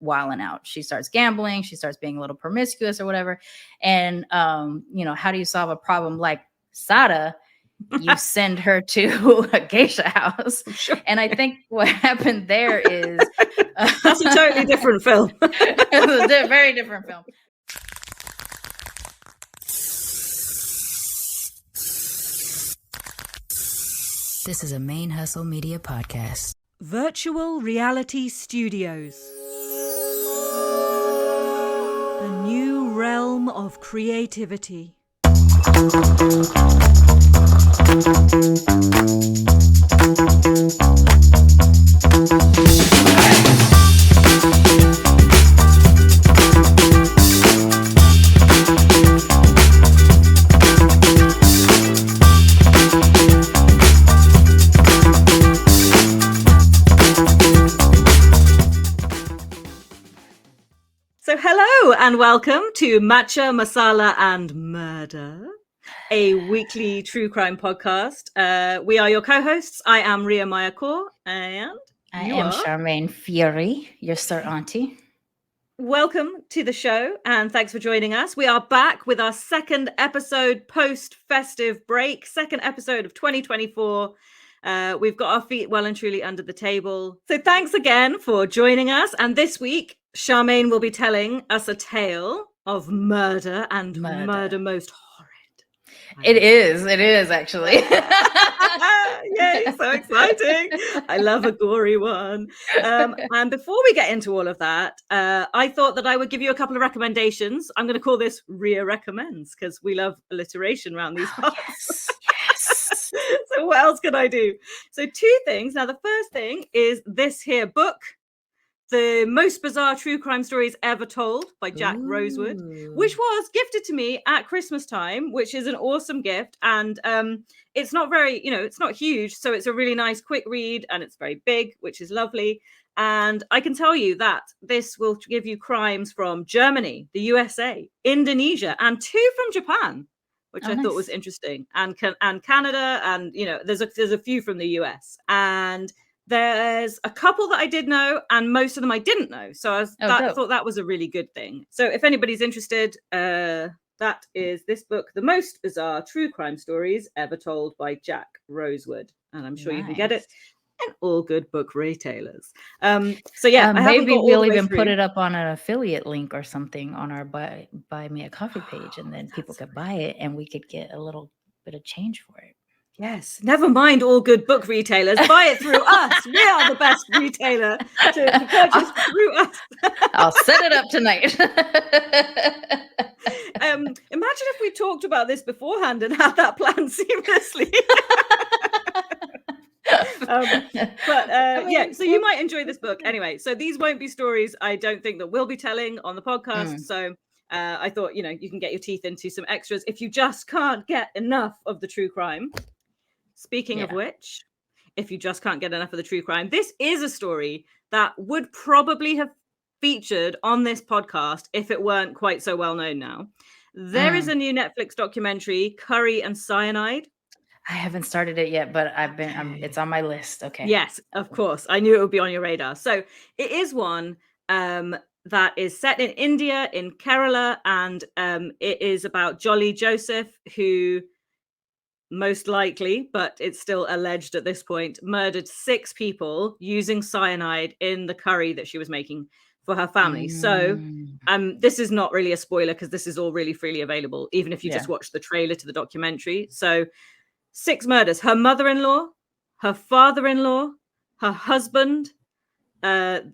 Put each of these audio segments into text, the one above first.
wilding out. She starts gambling. She starts being a little promiscuous or whatever. And, how do you solve a problem like Sada? You send her to a geisha house. Sure. And I think what happened there is... That's a totally different film. It's a very different film. This is a Main Hustle Media podcast. Virtual Reality Studios. A new realm of creativity. So hello and welcome to Matcha, Masala and Murder, a weekly true crime podcast. We are your co-hosts. I am Rhia Kaur and I am Sharmane Fury, your sir auntie. Welcome to the show and thanks for joining us. We are back with our second episode post-festive break, second episode of 2024. We've got our feet well and truly under the table. So thanks again for joining us. And this week, Sharmane will be telling us a tale of murder and murder most horrid. It is actually. Yay, so exciting. I love a gory one. And before we get into all of that, I thought that I would give you a couple of recommendations. I'm going to call this Rhia Recommends because we love alliteration around these parts. Yes. So what else can I do? So two things. Now, the first thing is this here book, The Most Bizarre True Crime Stories Ever Told by Jack Rosewood, which was gifted to me at Christmas time, which is an awesome gift. And it's not very, it's not huge. So it's a really nice quick read and it's very big, which is lovely. And I can tell you that this will give you crimes from Germany, the USA, Indonesia, and 2 from Japan, which I thought was interesting. And Canada, and, there's a few from the US. And there's a couple that I did know, and most of them I didn't know. So I thought that was a really good thing. So if anybody's interested, that is this book, The Most Bizarre True Crime Stories Ever Told by Jack Rosewood. And I'm sure you can get it in all good book retailers. So yeah, maybe we'll even put it up on an affiliate link or something on our buy me a coffee page, and then people could buy it and we could get a little bit of change for it. Yes, never mind all good book retailers. Buy it through us. We are the best retailer to purchase through us. I'll set it up tonight. Imagine if we talked about this beforehand and had that planned seamlessly. So you might enjoy this book. Anyway, so these won't be stories I don't think that we'll be telling on the podcast. So I thought, you can get your teeth into some extras if you just can't get enough of the true crime. Speaking of which, if you just can't get enough of the true crime, this is a story that would probably have featured on this podcast if it weren't quite so well known now. There is a new Netflix documentary, Curry and Cyanide. I haven't started it yet, but it's on my list. Okay. Yes, of course. I knew it would be on your radar. So it is one that is set in India, in Kerala, and it is about Jolly Joseph, who most likely, but it's still alleged at this point, murdered 6 people using cyanide in the curry that she was making for her family. So this is not really a spoiler because this is all really freely available, even if you just watch the trailer to the documentary. So 6 murders: her mother-in-law, her father-in-law, her husband, in-law,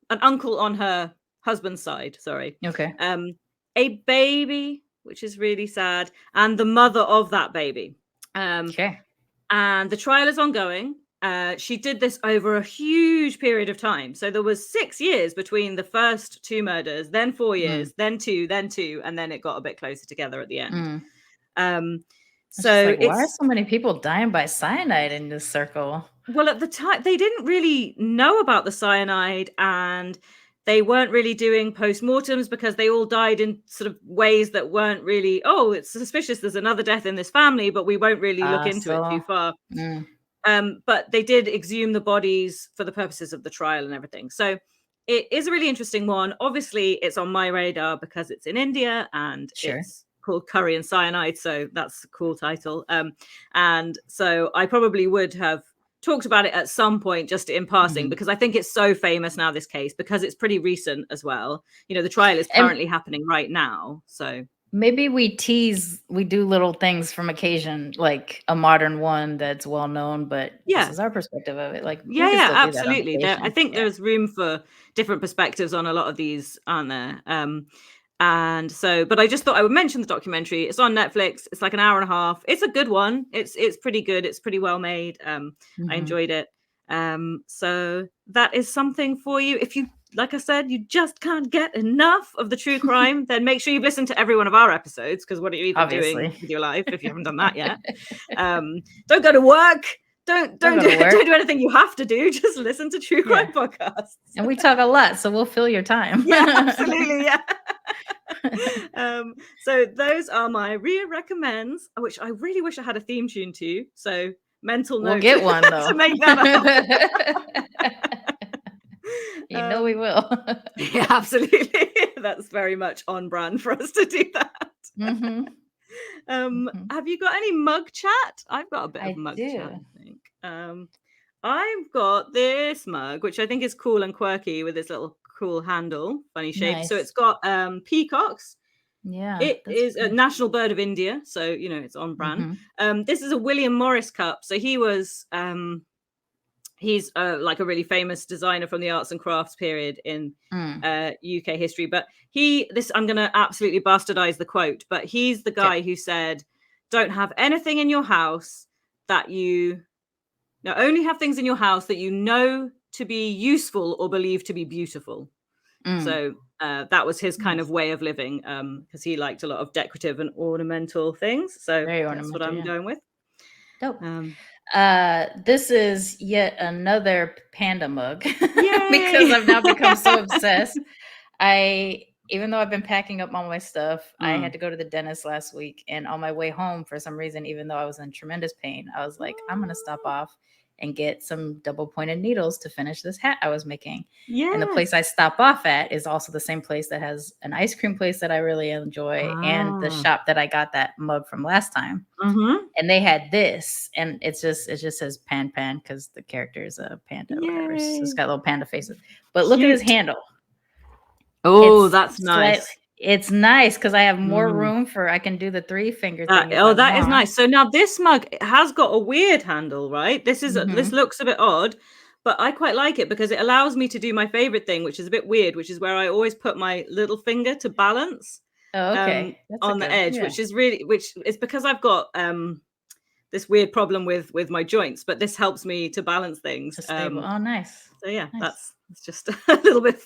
an uncle on her husband's side, a baby, which is really sad, and the mother of that baby. And the trial is ongoing. She did this over a huge period of time. So there was 6 years between the first 2 murders, then 4 years, then 2, and then it got a bit closer together at the end. So why are so many people dying by cyanide in this circle? Well, at the time, they didn't really know about the cyanide, and they weren't really doing postmortems because they all died in sort of ways that weren't really, it's suspicious. There's another death in this family, but we won't really look into it too far. But they did exhume the bodies for the purposes of the trial and everything. So it is a really interesting one. Obviously, it's on my radar because it's in India and it's called Curry and Cyanide. So that's a cool title. And so I probably would have talked about it at some point just in passing, because I think it's so famous now, this case, because it's pretty recent as well. You know, the trial is currently happening right now. So maybe we do little things from occasion, like a modern one that's well known, but this is our perspective of it. Like, absolutely. I think there's room for different perspectives on a lot of these, aren't there? And so, but I just thought I would mention the documentary. It's on Netflix. It's like an hour and a half. It's a good one. It's pretty good. It's pretty well made. I enjoyed it. So that is something for you. If you, like I said, you just can't get enough of the true crime, then make sure you've listened to every one of our episodes, because what are you even doing with your life if you haven't done that yet? Don't go to work. Don't do anything you have to do. Just listen to true crime podcasts. And we talk a lot, so we'll fill your time. Absolutely. So those are my Rhia Recommends, which I really wish I had a theme tune to. So mental note. We'll get one though to make that up. We will. Yeah, absolutely. That's very much on brand for us to do that. Have you got any mug chat? I've got a bit of mug chat, I think. I've got this mug, which I think is cool and quirky, with this little cool handle, funny shape. Nice. So it's got peacocks. Yeah, it is a national bird of India, so you know it's on brand. This is a William Morris cup. So he was he's like a really famous designer from the arts and crafts period in UK history. But I'm going to absolutely bastardize the quote, but he's the guy who said, "Don't have anything in your house that you only have things in your house that you know to be useful or believe to be beautiful." So that was his kind of way of living, because he liked a lot of decorative and ornamental things. So that's what I'm going with. Dope. This is yet another panda mug because I've now become so obsessed. Even though I've been packing up all my stuff, I had to go to the dentist last week, and on my way home, for some reason, even though I was in tremendous pain, I was like, I'm going to stop off and get some double pointed needles to finish this hat I was making. And the place I stop off at is also the same place that has an ice cream place that I really enjoy, and the shop that I got that mug from last time. And they had this, and it just says Pan because the character is a panda or whatever. So it's got little panda faces. But look at his handle. Oh, that's nice. It's nice because I have more room I can do the 3-finger thing. That is nice. So now this mug has got a weird handle, right? This looks a bit odd, but I quite like it because it allows me to do my favorite thing, which is a bit weird, which is where I always put my little finger to balance on the edge, which is because I've got this weird problem with my joints, but this helps me to balance things. Oh, nice. So yeah, nice. It's just a little bit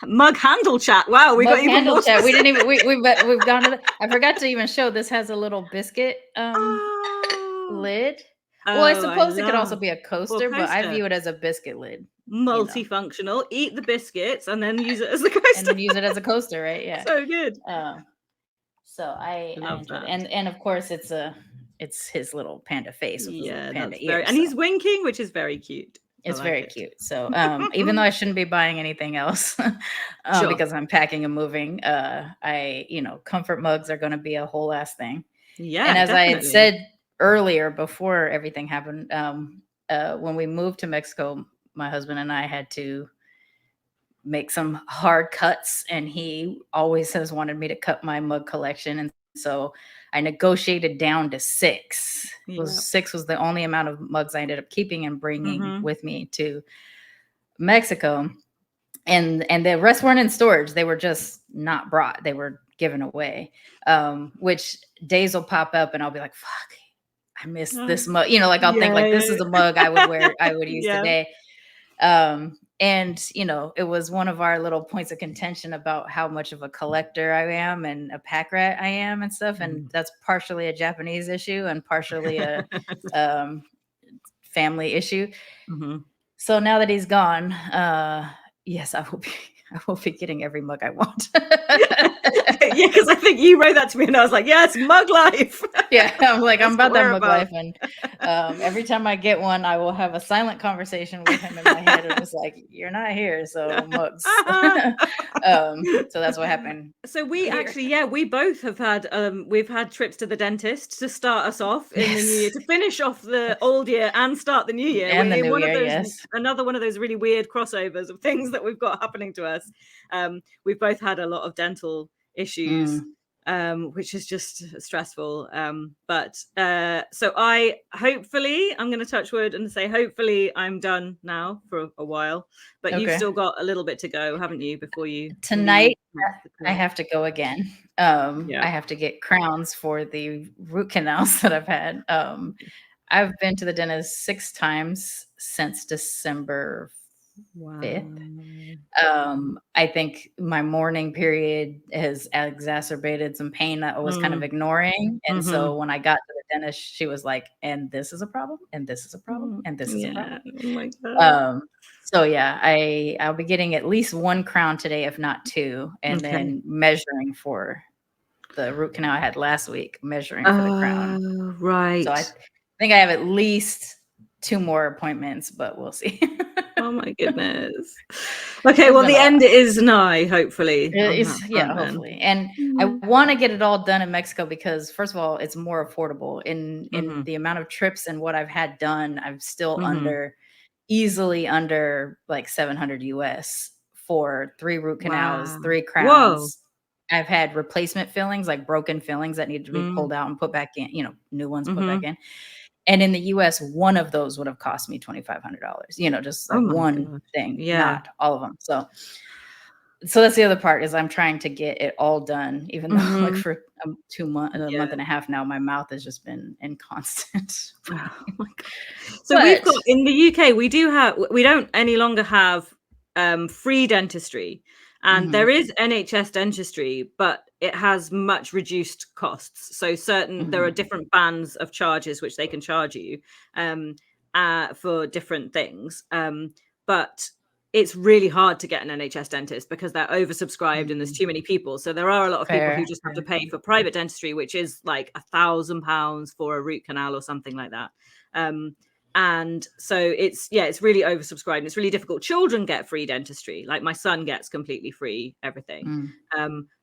mug handle chat. Wow, we got even more chat. We didn't even we've gone to I forgot to even show this has a little biscuit lid. Well, I suppose it could also be a coaster, but I view it as a biscuit lid. Multifunctional. Eat the biscuits and then use it as a coaster. And then use it as a coaster, right? Yeah. So good. So I enjoyed it. And of course it's his little panda face with his little panda ears. And he's winking, which is very cute. It's very cute. So even though I shouldn't be buying anything else because I'm packing and moving, comfort mugs are going to be a whole ass thing. Yeah. And as I had said earlier, before everything happened, when we moved to Mexico, my husband and I had to make some hard cuts, and he always has wanted me to cut my mug collection. And so I negotiated down to 6. 6 was the only amount of mugs I ended up keeping and bringing with me to Mexico. And the rest weren't in storage. They were just not brought. They were given away, which days will pop up and I'll be like, fuck, I missed this mug. I'll think like this is a mug I would wear, I would use today. And, it was one of our little points of contention about how much of a collector I am and a pack rat I am and stuff. And that's partially a Japanese issue and partially a family issue. So now that he's gone, yes, I I will be getting every mug I want. Yeah, because I think you wrote that to me and I was like, yes, mug life. Yeah, I'm like, I'm about that mug about. life. And every time I get one, I will have a silent conversation with him in my head. And it's like, you're not here, so mugs. So that's what happened. So we actually, we both have had, we've had trips to the dentist to start us off in the new year, to finish off the old year and start the new year. And the new year, those, yes. Another one of those really weird crossovers of things that we've got happening to us. We've both had a lot of dental issues. Which is just stressful. But so I'm going to touch wood and say, hopefully I'm done now for a while, but you've still got a little bit to go, haven't you, before you tonight I have to go again. I have to get crowns for the root canals that I've had. I've been to the dentist 6 times since December 5th. I think my mourning period has exacerbated some pain that I was kind of ignoring. And so when I got to the dentist, she was like, and this is a problem, and this is a problem, and this is a problem. Oh my God. So yeah, I'll be getting at least 1 crown today, if not 2, and then measuring for the root canal I had last week, measuring for the crown. Right. So I think I have at least 2 more appointments, but we'll see. Oh my goodness. Okay, well, the end is nigh, hopefully. Hopefully. And I want to get it all done in Mexico because, first of all, it's more affordable. In the amount of trips and what I've had done, I'm still easily under like 700 US for 3 root canals, 3 crowns. Whoa. I've had replacement fillings, like broken fillings that need to be pulled out and put back in, new ones put back in. And in the US, one of those would have cost me $2,500, just like one thing, not all of them. So that's the other part is I'm trying to get it all done, even though like for a month and a half now, my mouth has just been in constant. Oh my God. So we've got in the UK, we don't any longer have free dentistry. And there is NHS dentistry, but it has much reduced costs. So there are different bands of charges which they can charge you for different things. But it's really hard to get an NHS dentist because they're oversubscribed and there's too many people. So there are a lot of people who just have to pay for private dentistry, which is like £1,000 for a root canal or something like that. And so it's really oversubscribed and it's really difficult. Children get free dentistry, like my son gets completely free everything.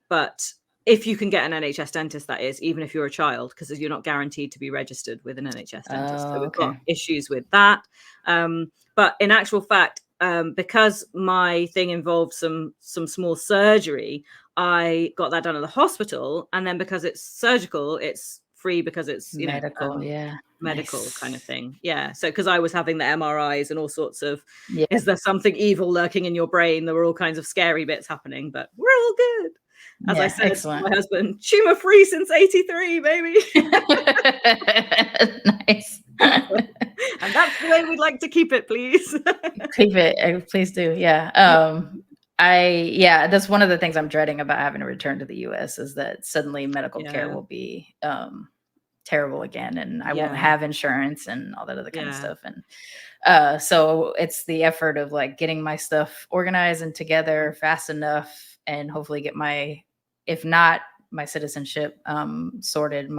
But if you can get an NHS dentist, that is, even if you're a child, because you're not guaranteed to be registered with an NHS dentist. So we've got issues with that. But in actual fact, because my thing involved some small surgery, I got that done at the hospital. And then because it's surgical, it's free because it's medical kind of thing. So because I was having the MRIs and all sorts of is there something evil lurking in your brain? There were all kinds of scary bits happening, but we're all good. As I said to my husband, tumor free since 83, baby. Nice. And that's the way we'd like to keep it, please. Keep it, please do. That's one of the things I'm dreading about having to return to the US is that suddenly medical care will be terrible again, and I won't have insurance and all that other kind of stuff. And so it's the effort of like getting my stuff organized and together fast enough, and hopefully get if not my citizenship sorted,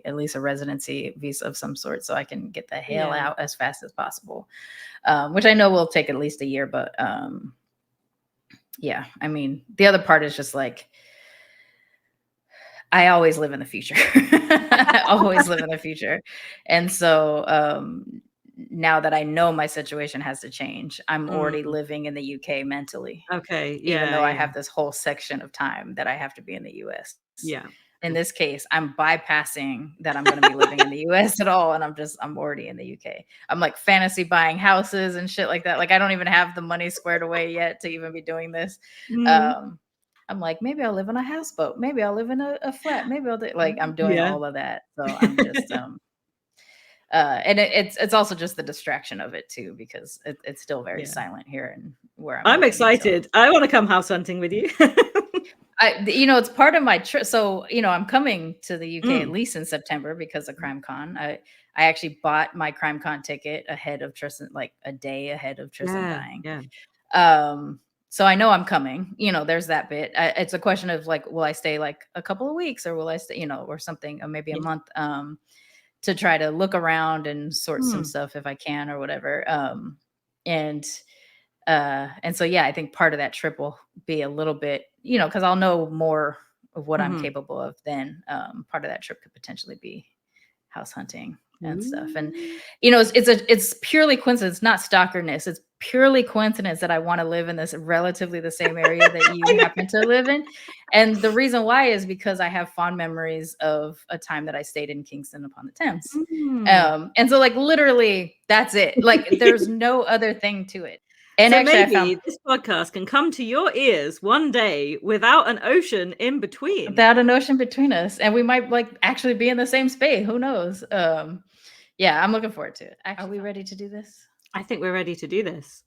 at least a residency visa of some sort, so I can get the hell out as fast as possible. Which I know will take at least a year, but I mean, the other part is just like, I always live in the future. I always live in the future. And so now that I know my situation has to change, I'm already living in the UK mentally. Even though I have this whole section of time that I have to be in the US. In this case, I'm bypassing that I'm going to be living in the US at all. And I'm already in the UK. I'm like fantasy buying houses and shit like that. Like I don't even have the money squared away yet to even be doing this. I'm like, maybe I'll live in a houseboat. Maybe I'll live in a flat. Maybe I'll I'm doing all of that. So I'm just, and it's also just the distraction of it too, because it's still very silent here and where I'm excited. So. I want to come house hunting with you. It's part of my trip. So, I'm coming to the UK at least in September because of CrimeCon. I actually bought my CrimeCon ticket ahead of Tristan, like a day ahead of Tristan dying. So I know I'm coming, there's that bit. It's a question of like, will I stay like a couple of weeks, or will I stay, or something, or maybe a month, to try to look around and sort some stuff if I can or whatever. And so, yeah, I think part of that trip will be a little bit, cause I'll know more of what I'm capable of then. Part of that trip could potentially be house hunting and stuff. And, it's purely coincidence, not stalkerness. It's purely coincidence that I want to live in this relatively the same area that you happen to live in. And the reason why is because I have fond memories of a time that I stayed in Kingston upon the Thames. And so like, literally that's it. Like there's no other thing to it. And so actually maybe this podcast can come to your ears one day without an ocean in between. Without an ocean between us. And we might like actually be in the same space. Who knows? Yeah, I'm looking forward to it. Actually, are we ready to do this? I think we're ready to do this.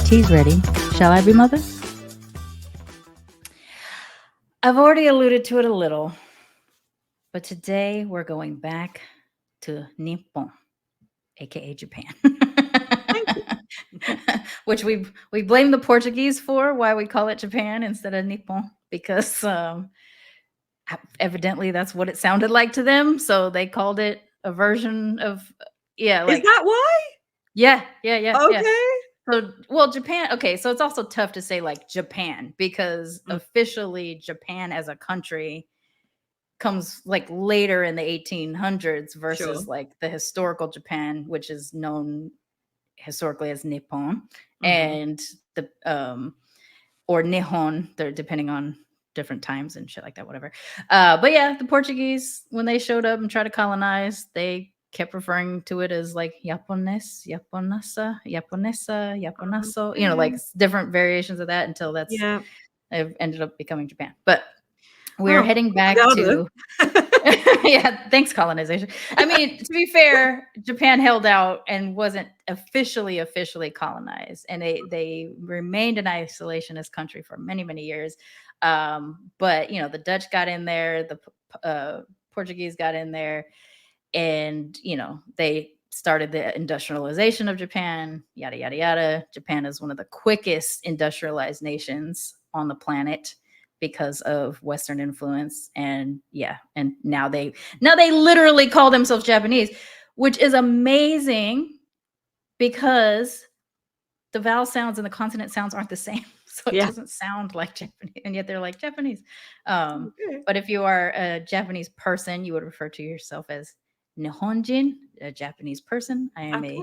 Tea's ready. Shall I be mother? I've already alluded to it a little, but today we're going back to Nippon, aka Japan. Which we blame the Portuguese for, why we call it Japan instead of Nippon, because evidently that's what it sounded like to them, so they called it a version of Is that why? Yeah. Okay. So, well, Japan, okay, so it's also tough to say like Japan, because officially Japan as a country comes like later in the 1800s versus like the historical Japan, which is known historically as Nippon, and the or Nihon, they're depending on different times and shit like that, whatever. But yeah, the Portuguese, when they showed up and tried to colonize, they kept referring to it as like Japones, Japonesa, Japonesa, Japonaso, like different variations of that until it ended up becoming Japan. But we're heading back to yeah, thanks colonization. I mean, to be fair, Japan held out and wasn't officially colonized, and they remained an isolationist country for many years. But the Dutch got in there, the Portuguese got in there, and they started the industrialization of Japan, yada yada yada. Japan is one of the quickest industrialized nations on the planet because of Western influence. And now they literally call themselves Japanese, which is amazing because the vowel sounds and the consonant sounds aren't the same. So it doesn't sound like Japanese, and yet they're like Japanese. But if you are a Japanese person, you would refer to yourself as Nihonjin, a Japanese person. I am a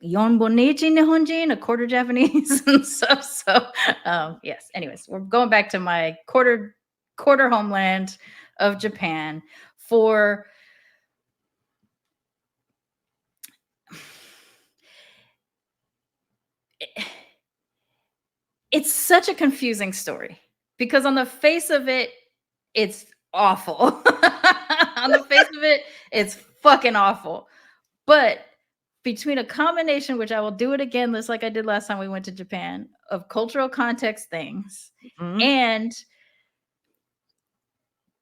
Yonbonichi Nihonjin, a quarter Japanese and stuff. So yes. Anyways, we're going back to my quarter homeland of Japan for it's such a confusing story because on the face of it, it's awful. On the face of it, it's fucking awful. But between a combination, which I will do it again, just like I did last time we went to Japan, of cultural context things and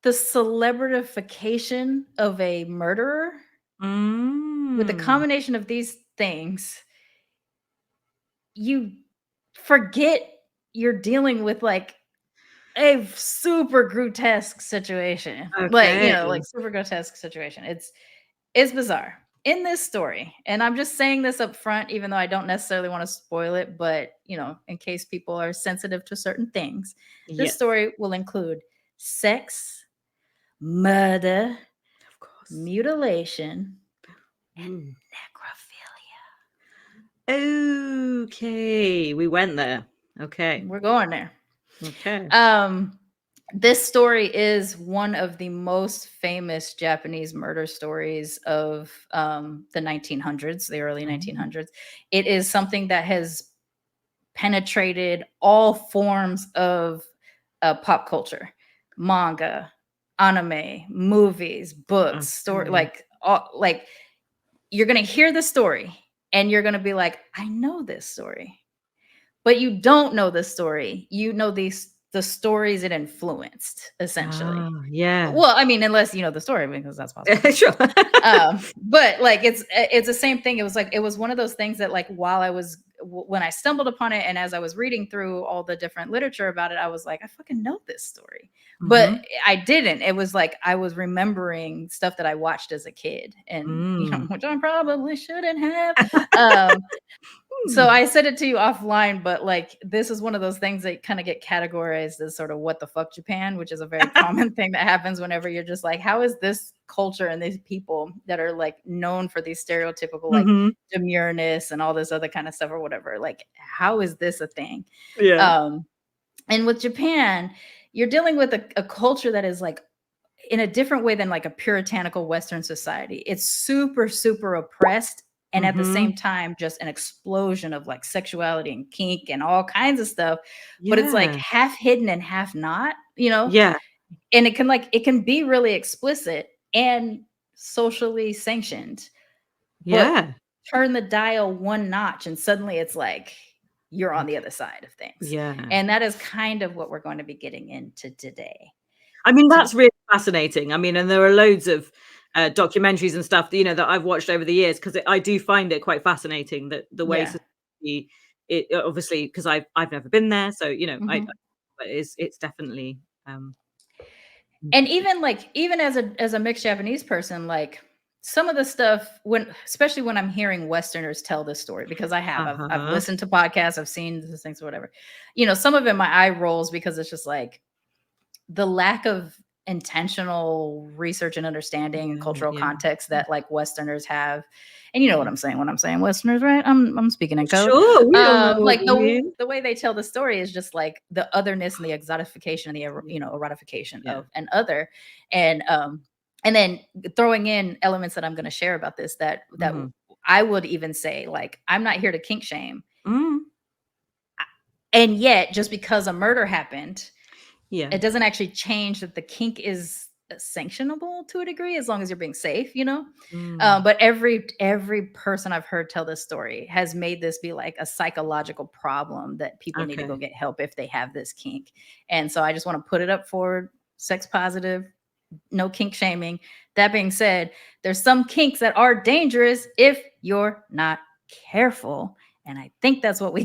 the celebritification of a murderer, with the combination of these things, you forget you're dealing with like a super grotesque situation. Like super grotesque situation. It's bizarre. In this story, and I'm just saying this up front, even though I don't necessarily want to spoil it, but in case people are sensitive to certain things, this story will include sex, murder, of course, mutilation, and necrophilia. Okay, we went there. Okay, we're going there. Okay. This story is one of the most famous Japanese murder stories of the 1900s, the early 1900s. It is something that has penetrated all forms of pop culture, manga, anime, movies, books, story, like you're going to hear the story and you're going to be like, I know this story. But you don't know the story. You know these the stories it influenced, essentially. Yeah. Well, I mean, unless you know the story, because that's possible. Sure. But like it's the same thing. It was like it was one of those things that like while I was when I stumbled upon it and as I was reading through all the different literature about it, I was like, I fucking know this story. But I didn't. It was like I was remembering stuff that I watched as a kid, and you know, which I probably shouldn't have. So I said it to you offline, but like this is one of those things that kind of get categorized as sort of what the fuck Japan, which is a very common thing that happens whenever you're just like, how is this culture and these people that are like known for these stereotypical like demureness and all this other kind of stuff or whatever, like how is this a thing? Yeah. And with Japan, you're dealing with a culture that is like in a different way than like a puritanical Western society. It's super, super oppressed. And at the same time, just an explosion of like sexuality and kink and all kinds of stuff. Yeah. But it's like half hidden and half not, you know? Yeah. And it can be really explicit and socially sanctioned. Yeah. But turn the dial one notch and suddenly it's like you're on the other side of things. Yeah. And that is kind of what we're going to be getting into today. I mean, that's really fascinating. I mean, and there are loads of documentaries and stuff, you know, that I've watched over the years, because I do find it quite fascinating that the way society, it obviously, because I've never been there, so you know, but it's definitely. And even as a mixed Japanese person, like some of the stuff especially when I'm hearing Westerners tell this story, because I've listened to podcasts, I've seen these things or whatever, you know, some of it my eye rolls because it's just like the lack of intentional research and understanding and cultural context that like Westerners have. And you know what I'm saying when I'm saying Westerners, right? I'm speaking in code. Sure, we all know like the way they tell the story is just like the otherness and the exotification and the you know erotification of an other, and then throwing in elements that I'm going to share about this that I would even say like I'm not here to kink shame, and yet just because a murder happened, it doesn't actually change that the kink is sanctionable to a degree as long as you're being safe, you know. But every person I've heard tell this story has made this be like a psychological problem that people need to go get help if they have this kink. And so I just want to put it up for sex positive, no kink shaming. That being said, there's some kinks that are dangerous if you're not careful. And I think that's what I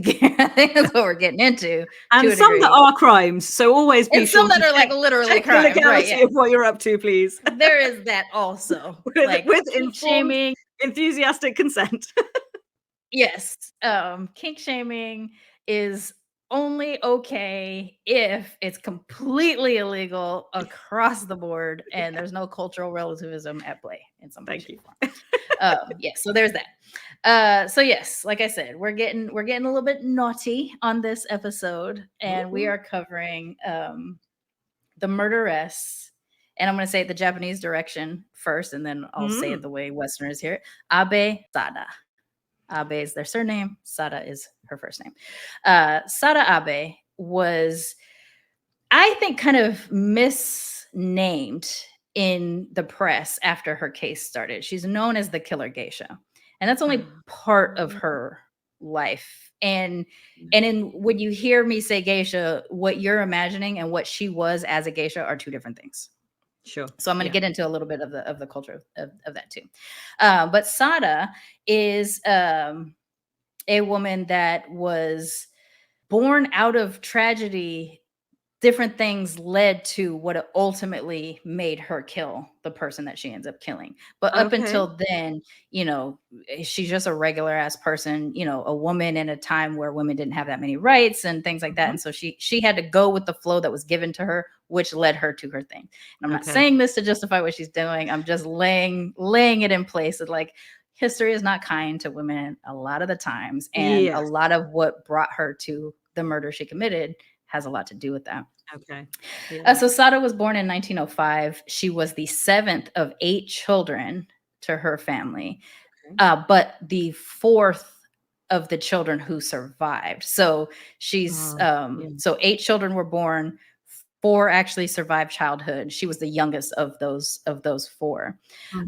think that's what we're getting into. And some that are crimes. So always be sure some that are like literally crimes. The legality of what you're up to, please. There is that also. with informed, shaming, enthusiastic consent. Yes. Kink shaming is only okay if it's completely illegal across the board and there's no cultural relativism at play in some way. Yes, so there's that. So yes, like I said, we're getting a little bit naughty on this episode, and we are covering the murderess, and I'm going to say it the Japanese direction first, and then I'll say it the way Westerners hear it. Abe Sada. Abe is their surname. Sada is her first name. Sada Abe was, I think, kind of misnamed in the press after her case started. She's known as the killer geisha, and that's only part of her life. And when you hear me say geisha, what you're imagining and what she was as a geisha are two different things. Sure. So I'm going to get into a little bit of the culture of that too. But Sada is a woman that was born out of tragedy. Different things led to what ultimately made her kill the person that she ends up killing. But up until then, you know, she's just a regular ass person, you know, a woman in a time where women didn't have that many rights and things like that. And so she had to go with the flow that was given to her, which led her to her thing. And I'm not saying this to justify what she's doing. I'm just laying it in place that like history is not kind to women a lot of the times. And a lot of what brought her to the murder she committed has a lot to do with that. So Sada was born in 1905. She was the seventh of 8 children to her family, but the fourth of the children who survived. So she's so 8 children were born. 4 actually survived childhood. She was the youngest of those 4.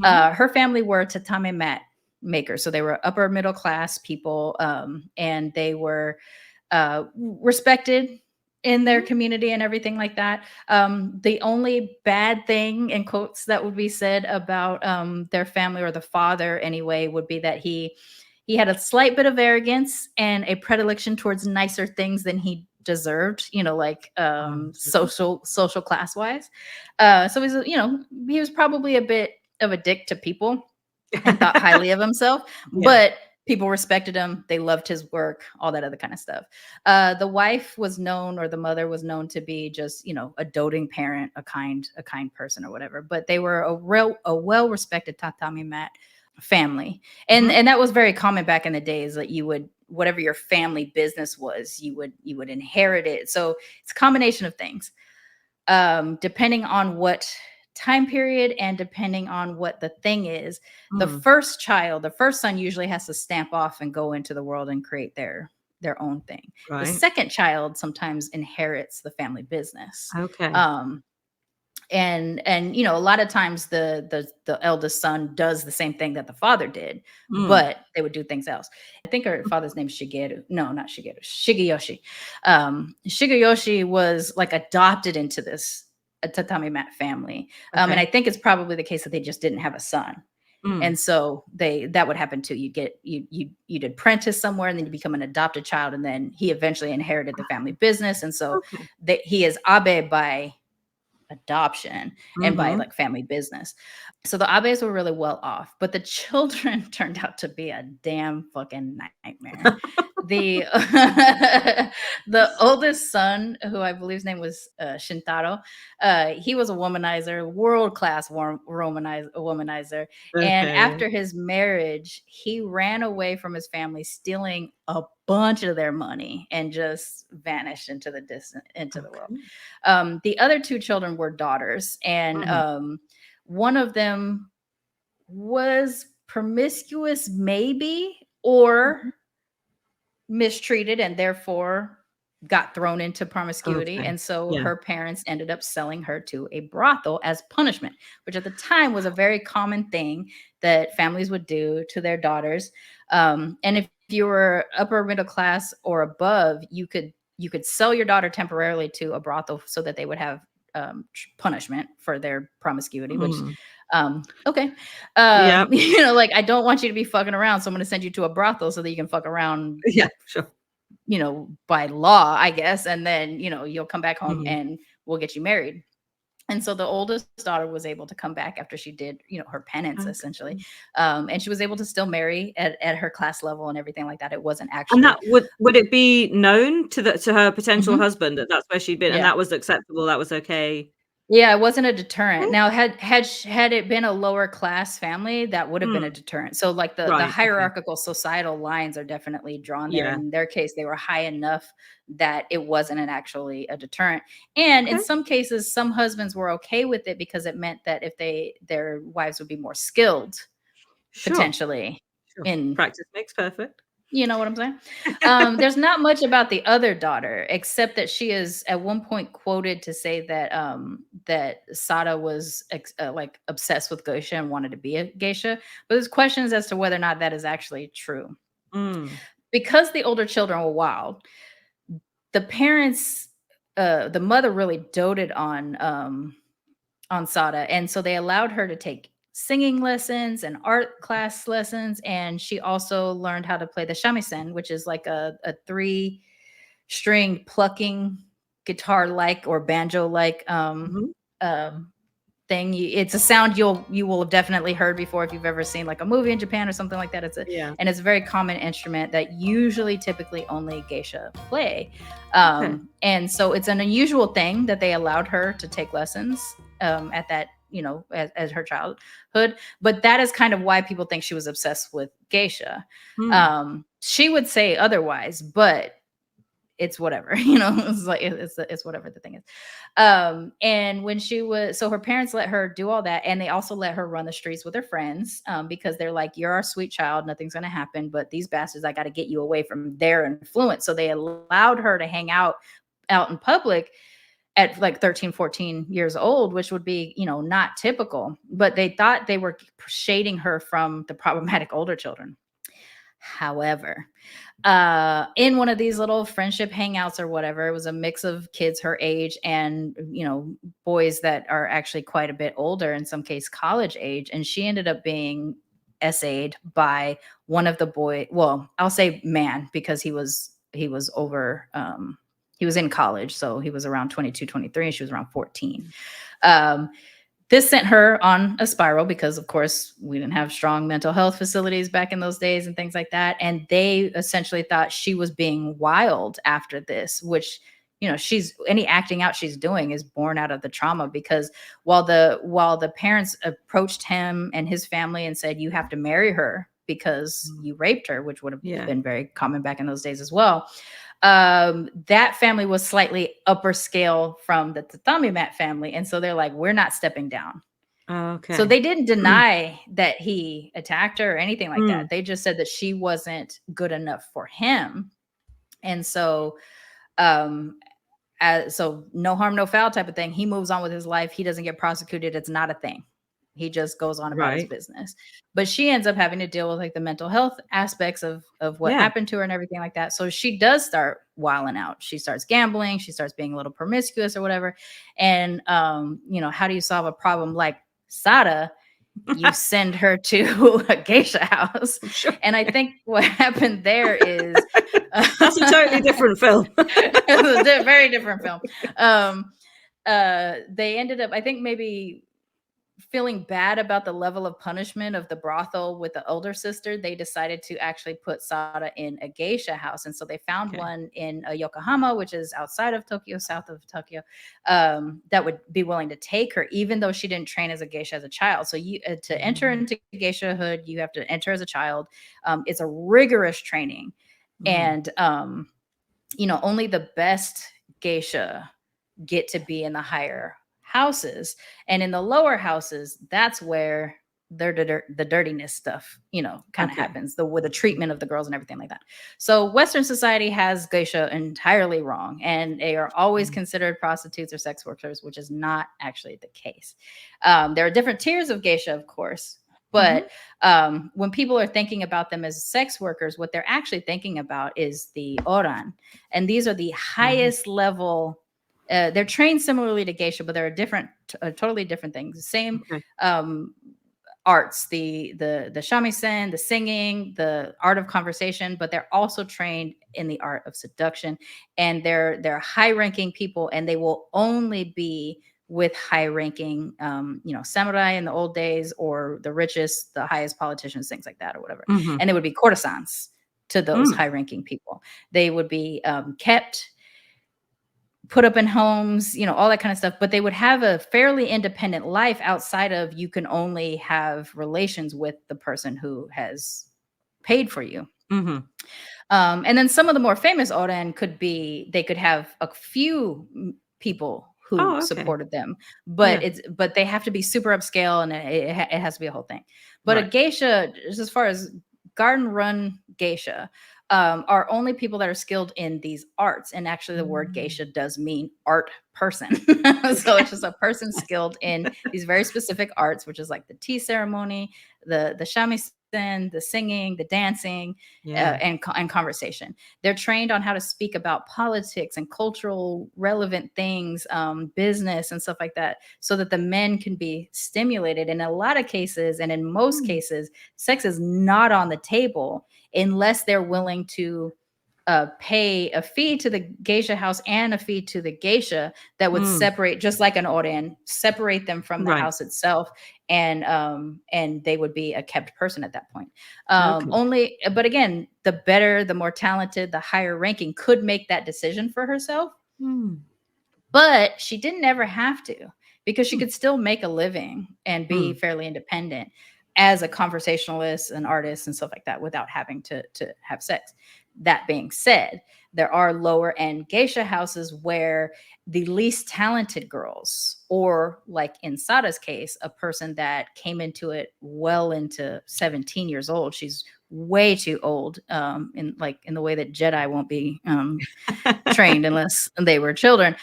Her family were tatame mat makers, so they were upper middle class people, and they were respected in their community and everything like that. The only bad thing in quotes that would be said about their family, or the father anyway, would be that he had a slight bit of arrogance and a predilection towards nicer things than he deserved, like social class wise. So he's, he was probably a bit of a dick to people and thought highly of himself, but people respected him. They loved his work, all that other kind of stuff. The wife was known, or the mother was known, to be just, a doting parent, a kind person or whatever. But they were a well-respected tatami mat family. And that was very common back in the days, that you would, whatever your family business was, you would inherit it. So it's a combination of things. Depending on what time period and depending on what the thing is, the first son usually has to stamp off and go into the world and create their own thing. Right. The second child sometimes inherits the family business. Okay. And a lot of times the eldest son does the same thing that the father did, but they would do things else. I think her father's name is Shigeru. No, not Shigeru. Shigeyoshi. Shigeyoshi was like adopted into this tatami mat family. And I think it's probably the case that they just didn't have a son. And so that would happen too. You'd apprentice somewhere, and then you become an adopted child, and then he eventually inherited the family business. And so he is Abe by adoption and by like family business. So the Abes were really well off, but the children turned out to be a damn fucking nightmare. The oldest son, who I believe his name was Shintaro, he was a womanizer, world-class womanizer. And after his marriage, he ran away from his family, stealing a bunch of their money, and just vanished into the world. The other two children were daughters, and one of them was promiscuous, maybe, or mistreated, and therefore got thrown into promiscuity. And so her parents ended up selling her to a brothel as punishment, which at the time was a very common thing that families would do to their daughters. And if you were upper middle class or above, you could sell your daughter temporarily to a brothel so that they would have punishment for their promiscuity, which like, I don't want you to be fucking around, so I'm going to send you to a brothel so that you can fuck around. Yeah, sure. By law, I guess. And then, you'll come back home and we'll get you married. And so the oldest daughter was able to come back after she did, her penance, essentially. And she was able to still marry at her class level and everything like that. It wasn't actually. And that would it be known to her potential husband that that's where she'd been, and that was acceptable, that was okay? Yeah, it wasn't a deterrent. Now, had it been a lower class family, that would have been a deterrent. So like the hierarchical societal lines are definitely drawn there. In their case, they were high enough that it wasn't actually a deterrent. And in some cases, some husbands were okay with it because it meant that if their wives would be more skilled, potentially. In practice makes perfect. You know what I'm saying? There's not much about the other daughter, except that she is at one point quoted to say that that Sada was like obsessed with geisha and wanted to be a geisha. But there's questions as to whether or not that is actually true. Because the older children were wild, the parents, the mother really doted on Sada, and so they allowed her to take singing lessons and art class lessons, and she also learned how to play the shamisen, which is like a 3-string plucking guitar like or banjo like thing. It's a sound you will have definitely heard before if you've ever seen like a movie in Japan or something like that. And it's a very common instrument that typically only geisha play. And so it's an unusual thing that they allowed her to take lessons at that, as her childhood. But that is kind of why people think she was obsessed with geisha. She would say otherwise, but it's whatever, it's like, it's whatever the thing is. And when so her parents let her do all that. And they also let her run the streets with her friends, because they're like, you're our sweet child. Nothing's going to happen, but these bastards, I got to get you away from their influence. So they allowed her to hang out in public at like 13, 14 years old, which would be, not typical, but they thought they were shading her from the problematic older children. However, in one of these little friendship hangouts or whatever. It was a mix of kids her age and, boys that are actually quite a bit older, in some case college age. And she ended up being essayed by one of the boy. Well, I'll say man, because he was over, he was in college. So he was around 22, 23, and she was around 14. This sent her on a spiral because, of course, we didn't have strong mental health facilities back in those days and things like that. And they essentially thought she was being wild after this, which, she's any acting out she's doing is born out of the trauma. Because while the parents approached him and his family and said, you have to marry her because you raped her, which would have been very common back in those days as well. That family was slightly upper scale from the tatami mat family. And so they're like, we're not stepping down. Okay. So they didn't deny that he attacked her or anything like that. They just said that she wasn't good enough for him. And so, so no harm, no foul type of thing. He moves on with his life. He doesn't get prosecuted. It's not a thing. He just goes on about his business. But she ends up having to deal with like the mental health aspects of what happened to her and everything like that. So she does start wilding out. She starts gambling. She starts being a little promiscuous or whatever. And, how do you solve a problem like Sada? You send her to a geisha house. Sure. And I think what happened there is... that's a totally different film. It's a very different film. They ended up, I think, maybe feeling bad about the level of punishment of the brothel with the older sister. They decided to actually put Sada in a geisha house. And so they found one in Yokohama, which is outside of Tokyo, south of Tokyo, that would be willing to take her, even though she didn't train as a geisha as a child. So you to enter into geishahood, you have to enter as a child. It's a rigorous training. And, only the best geisha get to be in the higher houses, and in the lower houses, that's where the dirtiness stuff, kind of happens, with the treatment of the girls and everything like that. So Western society has geisha entirely wrong, and they are always considered prostitutes or sex workers, which is not actually the case. There are different tiers of geisha, of course, but when people are thinking about them as sex workers, what they're actually thinking about is the oran, and these are the highest level. They're trained similarly to geisha, but they're totally different things. Same arts, the shamisen, the singing, the art of conversation, but they're also trained in the art of seduction. And they're high-ranking people, and they will only be with high-ranking, samurai in the old days, or the richest, the highest politicians, things like that, or whatever. And they would be courtesans to those high-ranking people. They would be kept, put up in homes, all that kind of stuff, but they would have a fairly independent life outside of, you can only have relations with the person who has paid for you. And then some of the more famous oren they could have a few people who supported them, but they have to be super upscale, and it has to be a whole thing. But a geisha, just as far as garden run geisha, are only people that are skilled in these arts. And actually the word geisha does mean art person. So it's just a person skilled in these very specific arts, which is like the tea ceremony, the shamisen, the singing, the dancing, and conversation. They're trained on how to speak about politics and cultural relevant things, business and stuff like that, so that the men can be stimulated. In a lot of cases, and in most cases, sex is not on the table unless they're willing to pay a fee to the geisha house and a fee to the geisha that would separate, just like an oren, separate them from the house itself, and they would be a kept person at that point. But again, the better, the more talented, the higher ranking could make that decision for herself. But she didn't ever have to, because she could still make a living and be fairly independent as a conversationalist, an artist, and stuff like that, without having to have sex. That being said, there are lower end geisha houses where the least talented girls, or like in Sada's case, a person that came into it well into 17 years old. She's way too old, in the way that Jedi won't be trained unless they were children.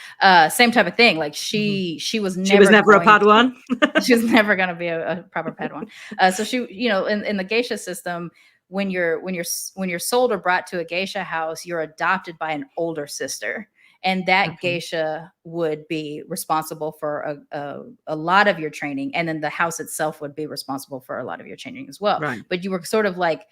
Same type of thing. Like she was never a Padawan. She was never going to be a proper Padawan. So she, in the geisha system, when you're sold or brought to a geisha house, you're adopted by an older sister, and that geisha would be responsible for a lot of your training, and then the house itself would be responsible for a lot of your training as well. Right. But you were sort of like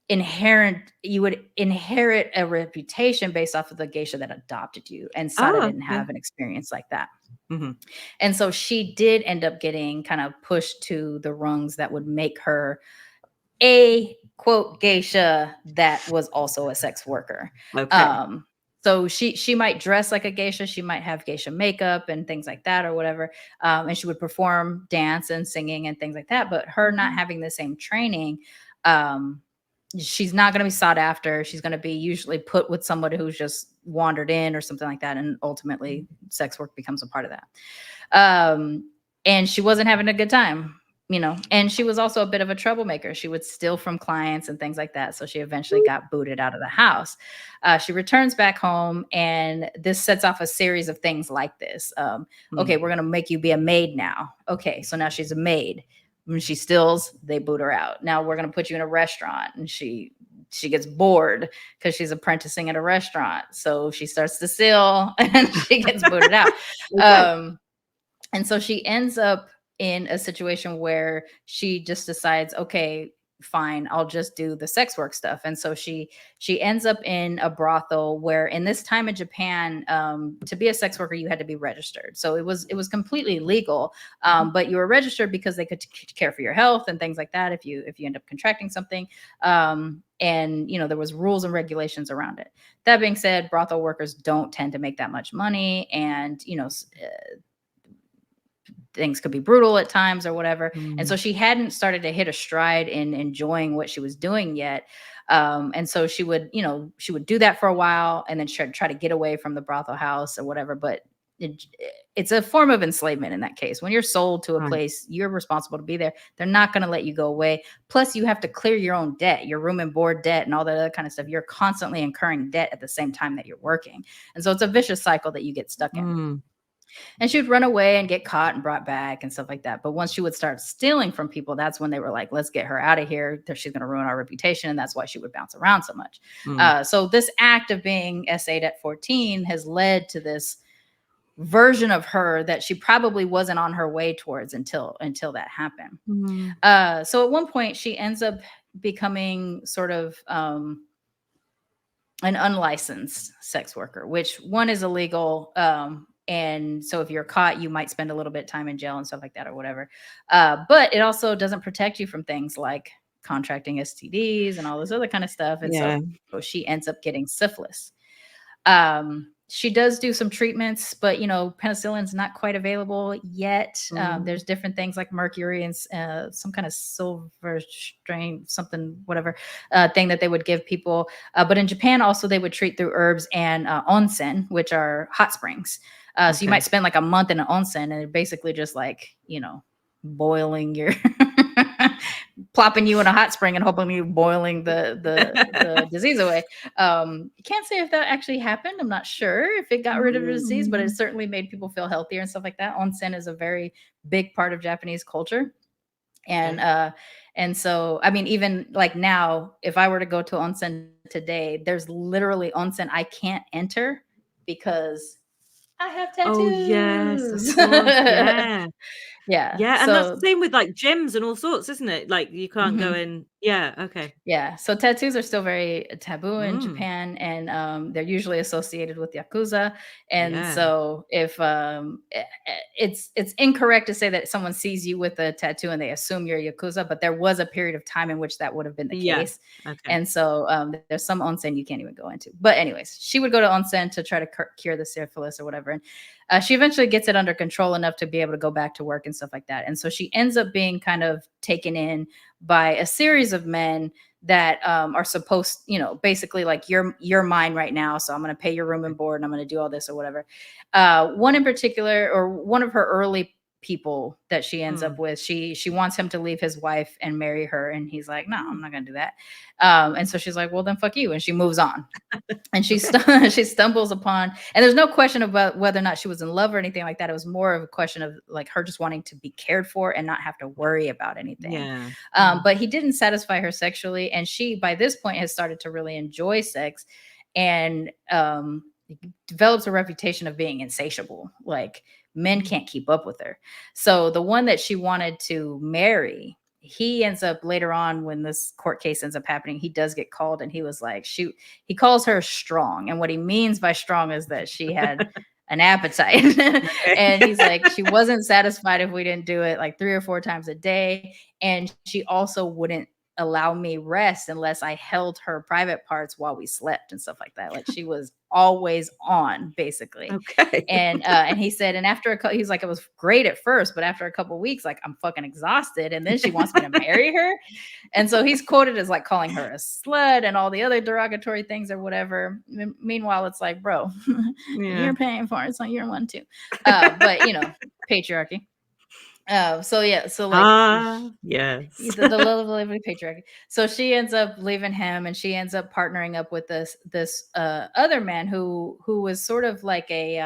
you would inherit a reputation based off of the geisha that adopted you, and Sada didn't have an experience like that. And so she did end up getting kind of pushed to the rungs that would make her a quote geisha that was also a sex worker. So she might dress like a geisha, she might have geisha makeup and things like that or whatever, and she would perform dance and singing and things like that. But her not having the same training, she's not going to be sought after. She's going to be usually put with somebody who's just wandered in or something like that, and ultimately sex work becomes a part of that. And she wasn't having a good time, you know, and she was also a bit of a troublemaker. She would steal from clients and things like that. So she eventually got booted out of the house. She returns back home, and this sets off a series of things like this. Okay, we're going to make you be a maid now. Okay, so now she's a maid. When she steals, they boot her out. Now we're going to put you in a restaurant, and she gets bored because she's apprenticing at a restaurant. So she starts to steal and she gets booted out. And so she ends up in a situation where she just decides, okay, fine, I'll just do the sex work stuff. And so she ends up in a brothel where, in this time in Japan, to be a sex worker, you had to be registered. So it was completely legal, but you were registered because they could care for your health and things like that if you end up contracting something. And you know, there was rules and regulations around it. That being said, brothel workers don't tend to make that much money, and you know, things could be brutal at times or whatever. And so she hadn't started to hit a stride in enjoying what she was doing yet. And so she would do that for a while and then try to get away from the brothel house or whatever. But it's a form of enslavement in that case. When you're sold to a place, you're responsible to be there. They're not going to let you go away. Plus, you have to clear your own debt, your room and board debt and all that other kind of stuff. You're constantly incurring debt at the same time that you're working. And so it's a vicious cycle that you get stuck in. And she would run away and get caught and brought back and stuff like that. But once she would start stealing from people, that's when they were like, let's get her out of here. She's going to ruin our reputation. And that's why she would bounce around so much. So this act of being SA'd at 14 has led to this version of her that she probably wasn't on her way towards until that happened. So at one point, she ends up becoming sort of an unlicensed sex worker, which one is illegal. And so if you're caught, you might spend a little bit of time in jail and stuff like that or whatever. But it also doesn't protect you from things like contracting STDs and all this other kind of stuff. And so she ends up getting syphilis. She does do some treatments, but you know, penicillin's not quite available yet. There's different things like mercury and some kind of silver strain, something, whatever thing that they would give people. But in Japan, also they would treat through herbs and onsen, which are hot springs. So you might spend like a month in an onsen, and they're basically just like, you know, boiling your plopping you in a hot spring and hoping you boiling the disease away. Can't say if that actually happened. I'm not sure if it got rid of the disease, but it certainly made people feel healthier and stuff like that. Onsen is a very big part of Japanese culture. And so, I mean, even like now, if I were to go to onsen today, there's literally onsen I can't enter because I have tattoos. Oh yes, of course. Yeah, and that's the same with like gyms and all sorts, isn't it? Like you can't go in. Yeah, so tattoos are still very taboo in Japan, and they're usually associated with yakuza. And so if it's incorrect to say that someone sees you with a tattoo and they assume you're yakuza, but there was a period of time in which that would have been the case. And so there's some onsen you can't even go into. But anyways, she would go to onsen to try to cure the syphilis or whatever. And she eventually gets it under control enough to be able to go back to work and stuff like that. And so she ends up being kind of taken in by a series of men that are supposed, you know, basically like you're mine right now. So I'm going to pay your room and board and I'm going to do all this or whatever. One in particular, or one of her early people that she ends up with. She wants him to leave his wife and marry her, and he's like, no, I'm not gonna do that. And so she's like, well, then fuck you, and she moves on. And she she stumbles upon, and there's no question about whether or not she was in love or anything like that. It was more of a question of like her just wanting to be cared for and not have to worry about anything. Yeah. But he didn't satisfy her sexually, and she by this point has started to really enjoy sex, and develops a reputation of being insatiable. Like men can't keep up with her. So the one that she wanted to marry, he ends up later on when this court case ends up happening, he does get called, and he was like, shoot, he calls her strong. And what he means by strong is that she had an appetite. And he's like, she wasn't satisfied if we didn't do it like 3 or 4 times a day. And she also wouldn't allow me rest unless I held her private parts while we slept and stuff like that. Like she was always on, basically. Okay. And he said, and after he's like, it was great at first, but after a couple of weeks, like I'm fucking exhausted. And then she wants me to marry her. And so he's quoted as like calling her a slut and all the other derogatory things or whatever. Meanwhile, it's like, bro, you're paying for it, so you're one too. But patriarchy. So like yes, the lovely patriarchy. So she ends up leaving him, and she ends up partnering up with this other man who was sort of like a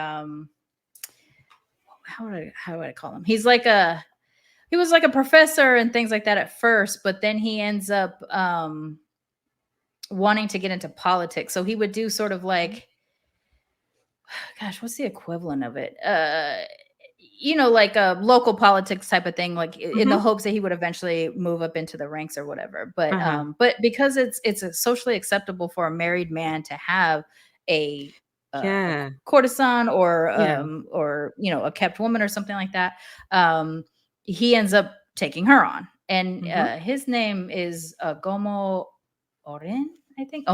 how would I call him? He was like a professor and things like that at first, but then he ends up wanting to get into politics. So he would do sort of like, gosh, what's the equivalent of it? Like a local politics type of thing, like in the hopes that he would eventually move up into the ranks or whatever. But because it's socially acceptable for a married man to have a courtesan or a kept woman or something like that, he ends up taking her on. And his name is Gomo Oren, I think.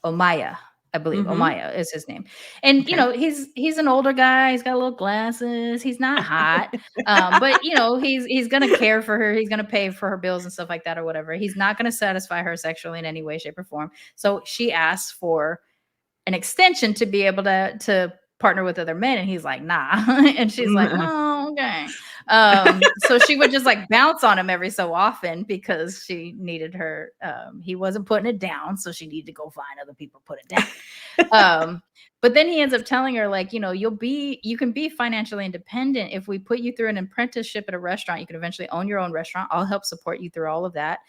Omaya. I believe Omaya is his name. And, he's an older guy. He's got little glasses. He's not hot. But, he's going to care for her. He's going to pay for her bills and stuff like that or whatever. He's not going to satisfy her sexually in any way, shape, or form. So she asks for an extension to be able to partner with other men. And he's like, nah. And she's like, oh, okay. So she would just like bounce on him every so often because she needed her. He wasn't putting it down. So she needed to go find other people to put it down. But then he ends up telling her, like, you can be financially independent if we put you through an apprenticeship at a restaurant. You can eventually own your own restaurant. I'll help support you through all of that.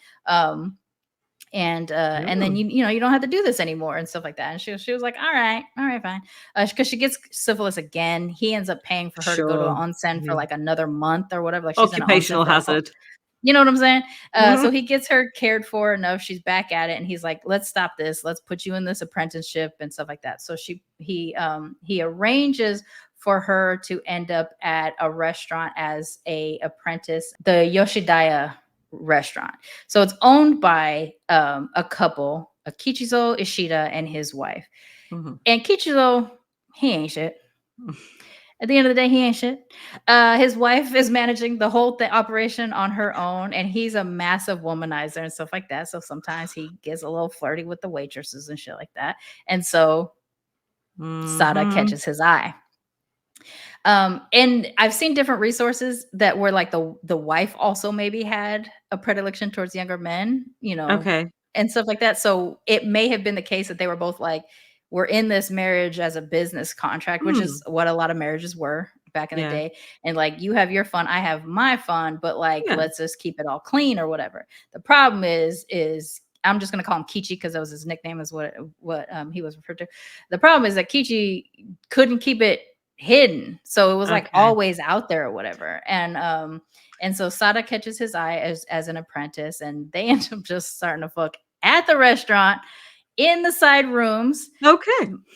And then you don't have to do this anymore and stuff like that. And she was like, all right, fine. Because she gets syphilis again. He ends up paying for her to go to an onsen for like another month or whatever. Like she's occupational hazard. You know what I'm saying? So he gets her cared for enough. She's back at it, and he's like, let's stop this. Let's put you in this apprenticeship and stuff like that. So he arranges for her to end up at a restaurant as a apprentice, the Yoshidaya restaurant. So it's owned by a couple, a Kichizo Ishida and his wife. And Kichizo, he ain't shit. At the end of the day, he ain't shit. His wife is managing the whole operation on her own, and he's a massive womanizer and stuff like that. So sometimes he gets a little flirty with the waitresses and shit like that. And so Sada catches his eye. And I've seen different resources that were like the wife also maybe had a predilection towards younger men, and stuff like that. So it may have been the case that they were both like, we're in this marriage as a business contract, which is what a lot of marriages were back in the day. And like, you have your fun, I have my fun, but like, let's just keep it all clean or whatever. The problem is I'm just going to call him Kichi because that was his nickname, is what he was referred to. The problem is that Kichi couldn't keep it hidden, so it was like always out there or whatever. And so Sada catches his eye as an apprentice, and they end up just starting to fuck at the restaurant in the side rooms,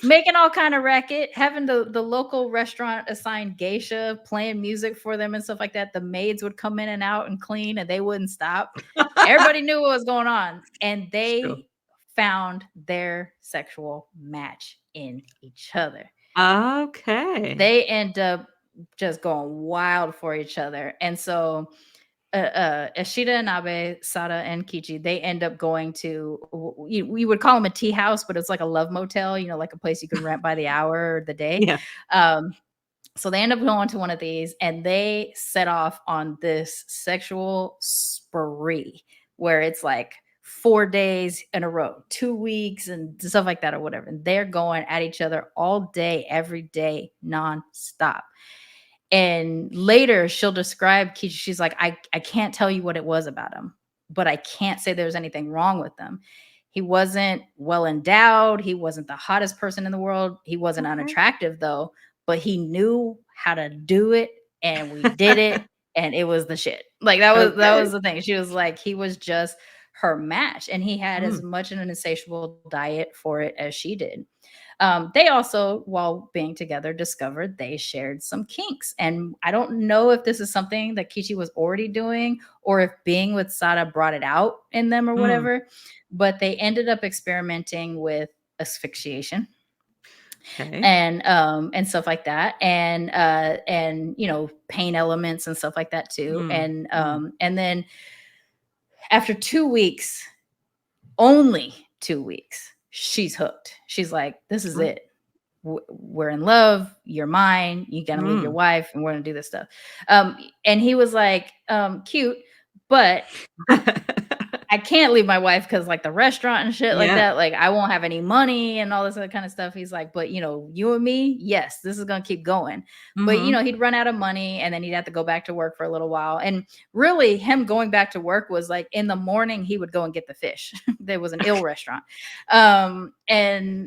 making all kind of racket, having the local restaurant assign geisha playing music for them and stuff like that. The maids would come in and out and clean, and they wouldn't stop. Everybody knew what was going on, and they found their sexual match in each other. They end up just going wild for each other. And so Ishida and Abe, Sada and Kichi, they end up going to, we would call them a tea house, but it's like a love motel, like a place you can rent by the hour or the day. So they end up going to one of these and they set off on this sexual spree where it's like 4 days in a row, 2 weeks and stuff like that or whatever. And they're going at each other all day, every day, nonstop. And later she'll describe Kichi. She's like, I can't tell you what it was about him, but I can't say there's anything wrong with him. He wasn't well endowed. He wasn't the hottest person in the world. He wasn't unattractive though, but he knew how to do it and we did it and it was the shit. Like that was the thing. She was like, he was just her match and he had as much an insatiable diet for it as she did. They also, while being together, discovered they shared some kinks. And I don't know if this is something that Kichi was already doing or if being with Sada brought it out in them or whatever, but they ended up experimenting with asphyxiation. Okay. And stuff like that. And you know, pain elements and stuff like that too. And then after 2 weeks, only 2 weeks, she's hooked. She's like, this is it. We're in love. You're mine. You're going to leave your wife and we're going to do this stuff. And he was like, cute, but I can't leave my wife because like the restaurant and shit like that, like I won't have any money and all this other kind of stuff. He's like, but you know, you and me, yes, this is going to keep going. But you know, he'd run out of money and then he'd have to go back to work for a little while. And really him going back to work was like in the morning, he would go and get the fish. There was an ill restaurant. And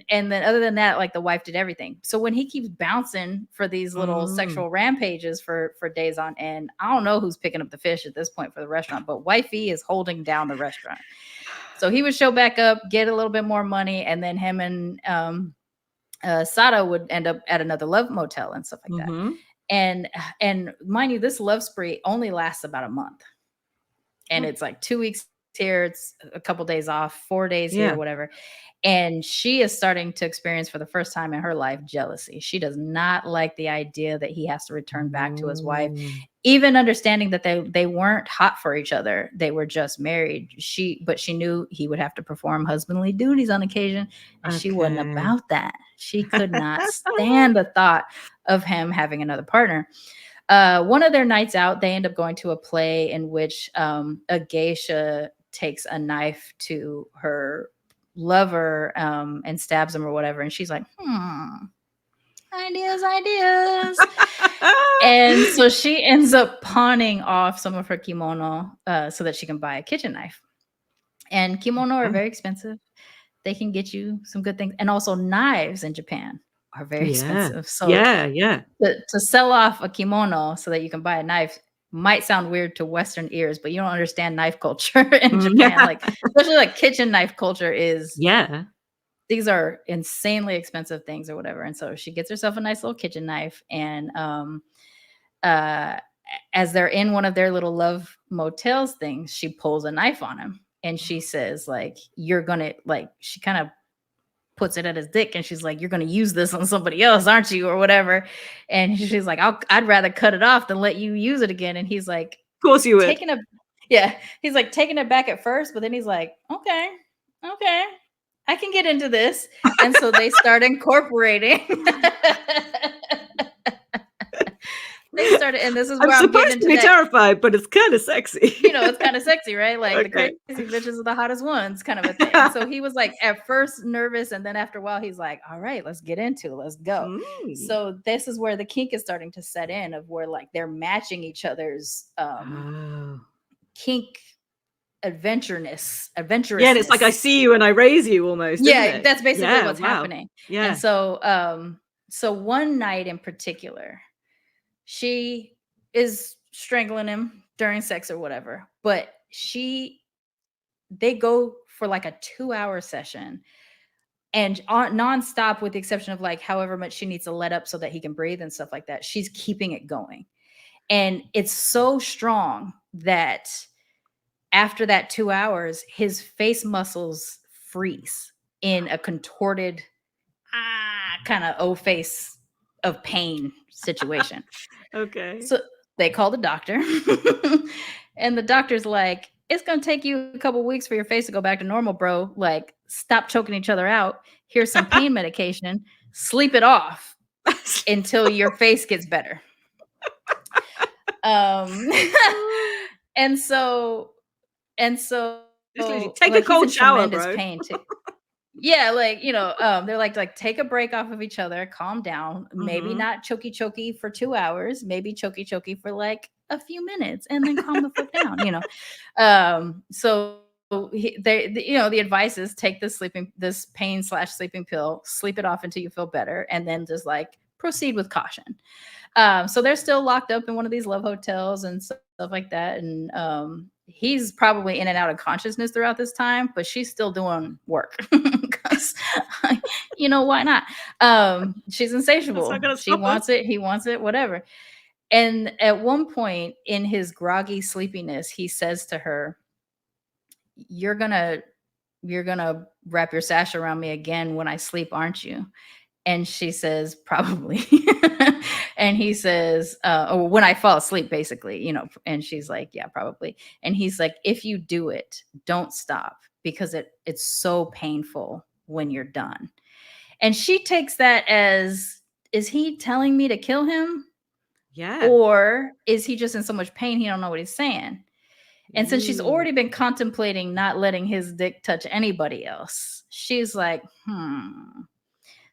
then other than that, like the wife did everything. So when he keeps bouncing for these little sexual rampages for days on end, I don't know who's picking up the fish at this point for the restaurant, but wifey is holding down the restaurant. So he would show back up, get a little bit more money, and then him and Sada would end up at another love motel and stuff like that. And mind you, this love spree only lasts about a month. And it's like 2 weeks here, it's a couple days off, 4 days here, whatever. And she is starting to experience for the first time in her life jealousy. She does not like the idea that he has to return back to his wife, even understanding that they weren't hot for each other. They were just married. But she knew he would have to perform husbandly duties on occasion. And she wasn't about that. She could not stand the thought of him having another partner. One of their nights out, they end up going to a play in which a geisha takes a knife to her lover and stabs him or whatever. And she's like, ideas. And so she ends up pawning off some of her kimono so that she can buy a kitchen knife. And kimono are very expensive. They can get you some good things. And also knives in Japan are very expensive. So to sell off a kimono so that you can buy a knife might sound weird to Western ears, but you don't understand knife culture in Japan. Like, especially like kitchen knife culture is, these are insanely expensive things or whatever. And so she gets herself a nice little kitchen knife. And as they're in one of their little love motels things, she pulls a knife on him. And she says, like, you're going to, like, she kind of puts it at his dick and she's like, you're going to use this on somebody else, aren't you? Or whatever. And she's like, I'd rather cut it off than let you use it again. And he's like, of course you would. He's like taking it back at first, but then he's like, okay, I can get into this. And so they start incorporating. They started, and this is where I'm supposed to be terrified, but it's kind of sexy. You know, it's kind of sexy, right? Like the crazy bitches are the hottest ones, kind of a thing. So he was like at first nervous, and then after a while, he's like, "All right, let's get into it. Let's go." So this is where the kink is starting to set in, of where like they're matching each other's kink adventurousness. Yeah, and it's like I see you and I raise you almost. Yeah, that's basically what's happening. Yeah, and so so one night in particular, she is strangling him during sex or whatever, but they go for like a 2-hour session and nonstop, with the exception of like however much she needs to let up so that he can breathe and stuff like that. She's keeping it going. And it's so strong that after that 2 hours, his face muscles freeze in a contorted kind of O face of pain situation. Okay. So they call the doctor and the doctor's like, it's going to take you a couple weeks for your face to go back to normal, bro. Like, stop choking each other out. Here's some pain medication. Sleep it off. until your face gets better. And so take a like he's in cold shower, tremendous bro. pain too. Yeah, like, they're like take a break off of each other, calm down, maybe not chokey for 2 hours, maybe chokey for like a few minutes, and then calm the fuck down, So the advice is take this pain/sleeping pill, sleep it off until you feel better, and then just like proceed with caution. So they're still locked up in one of these love hotels and stuff like that. And he's probably in and out of consciousness throughout this time, but she's still doing work because, why not? She's insatiable. She wants it. He wants it, whatever. And at one point in his groggy sleepiness, he says to her, you're gonna wrap your sash around me again when I sleep, aren't you? And she says, probably. And he says, or when I fall asleep, basically, and she's like, yeah, probably. And he's like, if you do it, don't stop, because it's so painful when you're done. And she takes that as, is he telling me to kill him? Yeah. Or is he just in so much pain he don't know what he's saying? And since she's already been contemplating not letting his dick touch anybody else, she's like,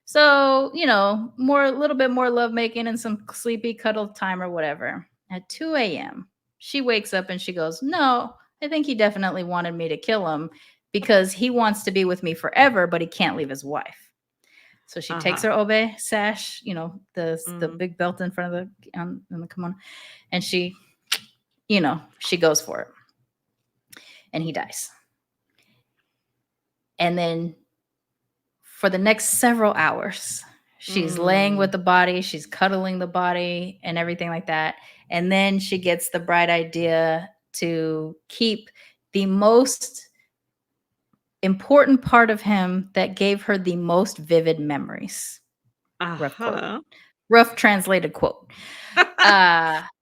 So, a little bit more lovemaking and some sleepy cuddle time or whatever. At 2 a.m., she wakes up and she goes, no, I think he definitely wanted me to kill him because he wants to be with me forever, but he can't leave his wife. So she takes her obe sash, the big belt in front of the kimono, and she goes for it. And he dies. And then for the next several hours, she's laying with the body, she's cuddling the body and everything like that. And then she gets the bright idea to keep the most important part of him that gave her the most vivid memories. Rough quote. Rough translated quote.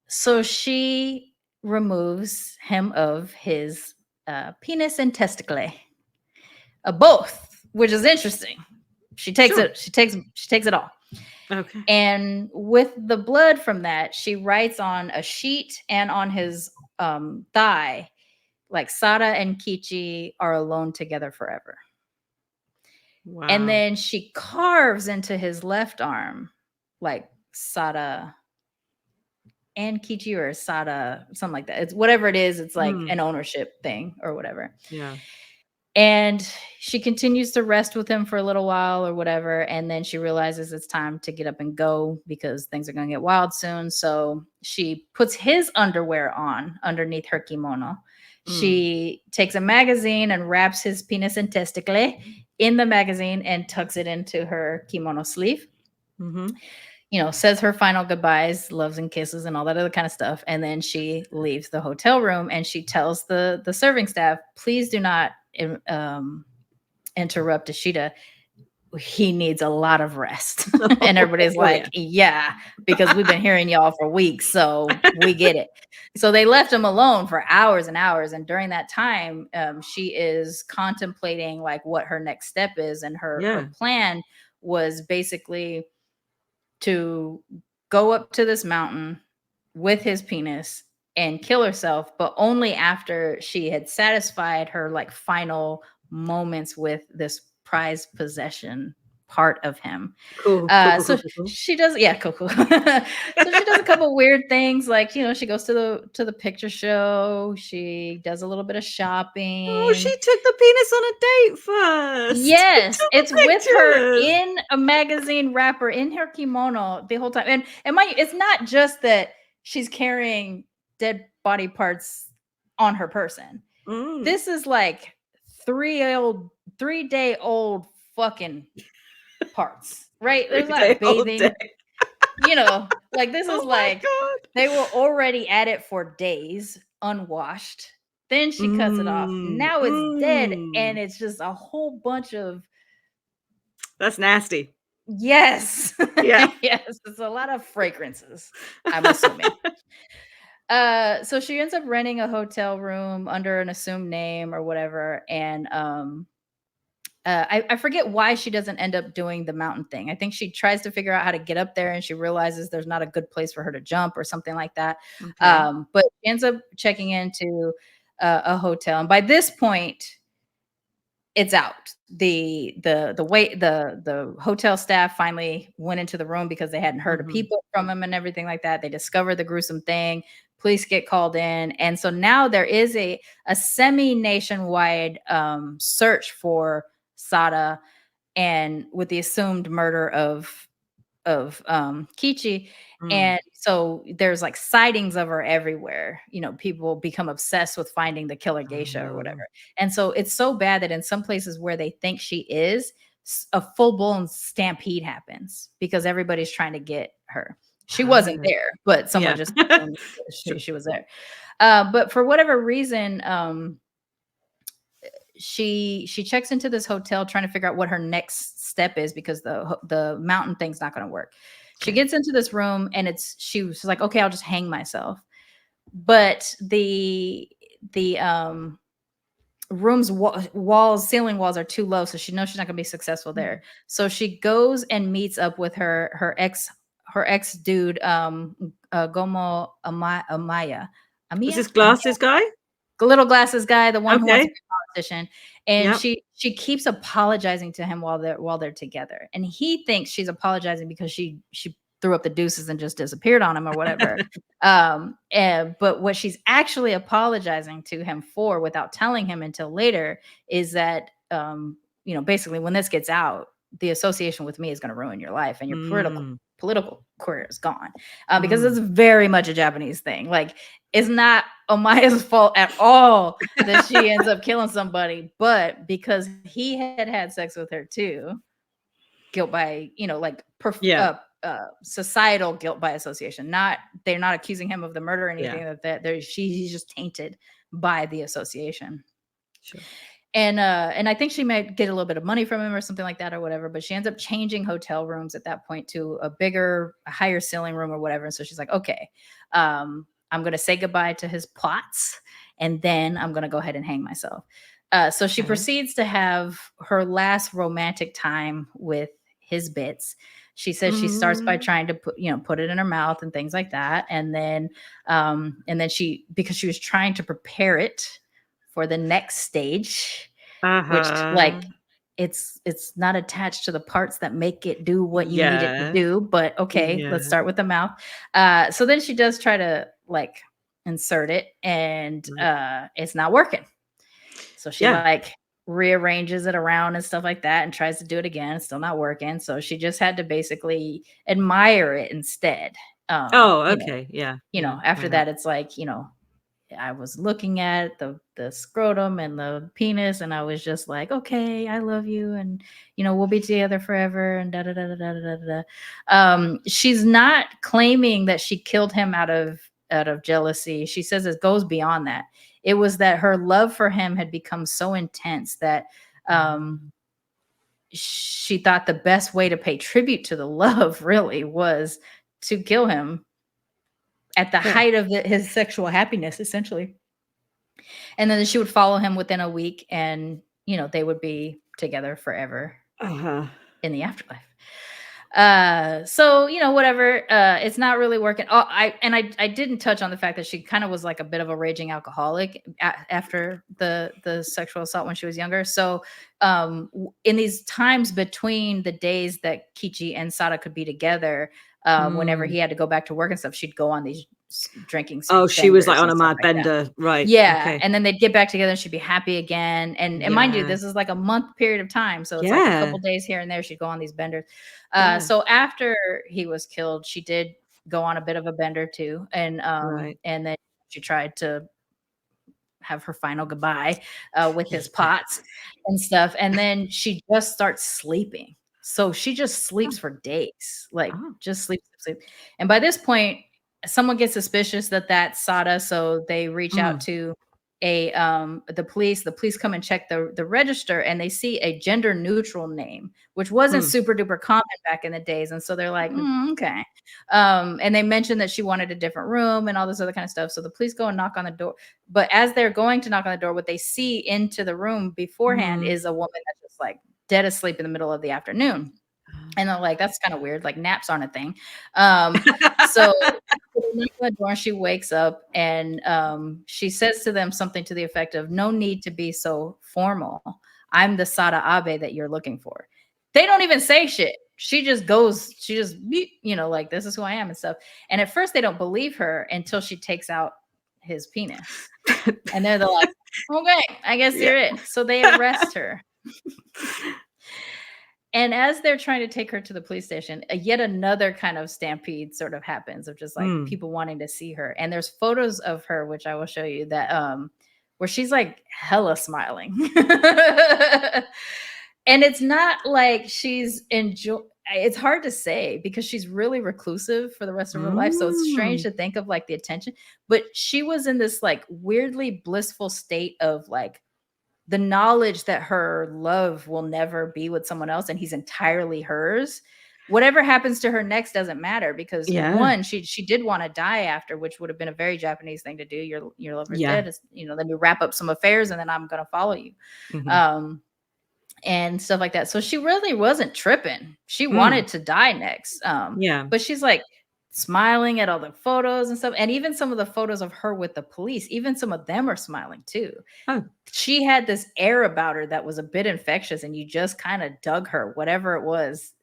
So she removes him of his penis and testicle. Both, which is interesting. She takes it. She takes it all. Okay. And with the blood from that, she writes on a sheet and on his thigh, like Sada and Kichi are alone together forever. Wow. And then she carves into his left arm, like Sada and Kichi or Sada, something like that. It's whatever it is. It's like an ownership thing or whatever. Yeah. And she continues to rest with him for a little while or whatever. And then she realizes it's time to get up and go because things are going to get wild soon. So she puts his underwear on underneath her kimono. She takes a magazine and wraps his penis and testicle in the magazine and tucks it into her kimono sleeve. Says her final goodbyes, loves and kisses and all that other kind of stuff. And then she leaves the hotel room and she tells the serving staff, please do not interrupt Ishida. He needs a lot of rest. And everybody's like, yeah, because we've been hearing y'all for weeks, so we get it. So they left him alone for hours and hours. And during that time, she is contemplating like what her next step is. And her plan was basically to go up to this mountain with his penis and kill herself, but only after she had satisfied her like final moments with this prized possession part of him. Cool. She does, cool. So she does a couple weird things, like she goes to the picture show. She does a little bit of shopping. Oh, she took the penis on a date first. Yes, it's with her in a magazine wrapper in her kimono the whole time, and it's not just that she's carrying dead body parts on her person. This is like 3-day-old fucking parts, right? There's like bathing, like this is like they were already at it for days unwashed. Then she cuts it off. Now it's dead, and it's just a whole bunch of. That's nasty. Yes. Yeah. Yes. It's a lot of fragrances, I'm assuming. So she ends up renting a hotel room under an assumed name or whatever. And I forget why she doesn't end up doing the mountain thing. I think she tries to figure out how to get up there and she realizes there's not a good place for her to jump or something like that. Okay. But she ends up checking into a hotel. And by this point, it's out. The hotel staff finally went into the room because they hadn't heard of people from him and everything like that. They discovered the gruesome thing. Police get called in, and so now there is a semi-nationwide search for Sada, and with the assumed murder of Kichi. And so there's like sightings of her everywhere. You know, people become obsessed with finding the killer geisha or whatever. And so it's so bad that in some places where they think she is, a full-blown stampede happens because everybody's trying to get her. She wasn't there, but someone just she was there. But for whatever reason, she checks into this hotel trying to figure out what her next step is because the mountain thing's not going to work. She gets into this room and she was like, okay, I'll just hang myself. But the room's ceiling walls are too low, so she knows she's not going to be successful there. So she goes and meets up with her ex dude, Gomo Amaya. Is this glasses guy? The little glasses guy, the one who wants to be a politician. And she keeps apologizing to him while they're together. And he thinks she's apologizing because she threw up the deuces and just disappeared on him or whatever. But what she's actually apologizing to him for without telling him until later is that, basically when this gets out, the association with me is going to ruin your life and your political career is gone. Because it's very much a Japanese thing. Like, it's not Omaya's fault at all that she ends up killing somebody, but because he had sex with her too, guilt by, societal guilt by association. They're not accusing him of the murder or anything. He's just tainted by the association. Sure. And I think she might get a little bit of money from him or something like that or whatever, but she ends up changing hotel rooms at that point to a higher ceiling room or whatever. And so she's like, okay, I'm going to say goodbye to his plots and then I'm going to go ahead and hang myself. So she proceeds to have her last romantic time with his bits. She says she starts by trying to put it in her mouth and things like that. And then because she was trying to prepare it for the next stage, which like it's not attached to the parts that make it do what you need it to do, but okay, let's start with the mouth. So then she does try to like insert it and it's not working. So she like rearranges it around and stuff like that and tries to do it again. It's still not working. So she just had to basically admire it instead. After that, it's like, I was looking at the scrotum and the penis and I was just like, okay, I love you. And, we'll be together forever and da, da, da, da, da, da, da. She's not claiming that she killed him out of jealousy. She says it goes beyond that. It was that her love for him had become so intense that, she thought the best way to pay tribute to the love really was to kill him at the height of his sexual happiness, essentially. And then she would follow him within a week and, they would be together forever in the afterlife. So, whatever, it's not really working. I didn't touch on the fact that she kind of was like a bit of a raging alcoholic after the sexual assault when she was younger. So, in these times between the days that Kichi and Sada could be together, whenever he had to go back to work and stuff, she'd go on these drinking. Oh, she was like on a mad bender, right? Yeah, okay. And then they'd get back together and she'd be happy again. And mind you, this is like a month period of time, so it's like a couple days here and there. She'd go on these benders. So after he was killed, she did go on a bit of a bender too, and and then she tried to have her final goodbye with his pots and stuff, and then she just starts sleeping. So she just sleeps for days, just sleep. And by this point, someone gets suspicious that that's Sada, so they reach out to the police. The police come and check the register, and they see a gender neutral name, which wasn't super duper common back in the days. And so they're like, okay. And they mentioned that she wanted a different room and all this other kind of stuff. So the police go and knock on the door. But as they're going to knock on the door, what they see into the room beforehand is a woman that's just like dead asleep in the middle of the afternoon. And they're like, that's kind of weird. Like naps aren't a thing. So they knock on the door and she wakes up and she says to them something to the effect of, no need to be so formal. I'm the Sada Abe that you're looking for. They don't even say shit. She just goes, like, this is who I am and stuff. And at first they don't believe her until she takes out his penis. And they're like, okay, I guess you're it. So they arrest her. And as they're trying to take her to the police station, yet another kind of stampede sort of happens of just like people wanting to see her. And there's photos of her, which I will show you, that where she's like hella smiling. And it's not like she's it's hard to say because she's really reclusive for the rest of her life. So it's strange to think of like the attention. But she was in this like weirdly blissful state of like the knowledge that her love will never be with someone else and he's entirely hers. Whatever happens to her next doesn't matter because one, she did want to die after, which would have been a very Japanese thing to do. Your lover's dead. It's, let me wrap up some affairs and then I'm going to follow you. And stuff like that. So she really wasn't tripping. She wanted to die next. But she's like smiling at all the photos and stuff. And even some of the photos of her with the police, even some of them are smiling too. She had this air about her that was a bit infectious and you just kind of dug her, whatever it was.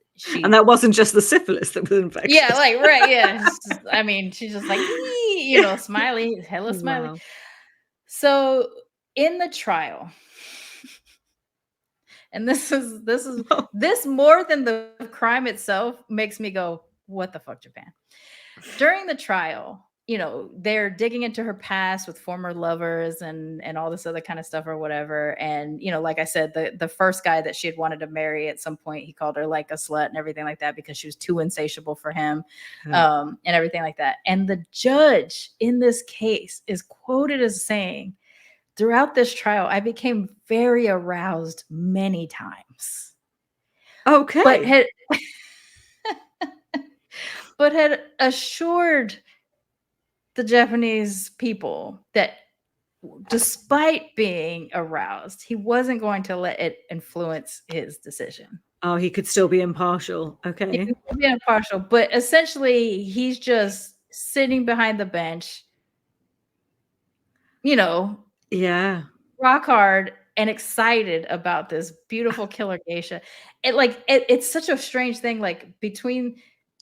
And that wasn't just the syphilis that was infectious. Yeah, like, right. Yeah. I mean, she's just like, smiley, hella smiley. Wow. So in the trial, and this more than the crime itself makes me go, what the fuck, Japan? During the trial, they're digging into her past with former lovers and all this other kind of stuff or whatever. And, like I said, the first guy that she had wanted to marry at some point, he called her like a slut and everything like that because she was too insatiable for him and everything like that. And the judge in this case is quoted as saying, throughout this trial, I became very aroused many times. Okay. But had assured the Japanese people that despite being aroused, he wasn't going to let it influence his decision. Oh, he could still be impartial. Okay. He could still be impartial, but essentially he's just sitting behind the bench, rock hard and excited about this beautiful killer geisha. It's such a strange thing, like between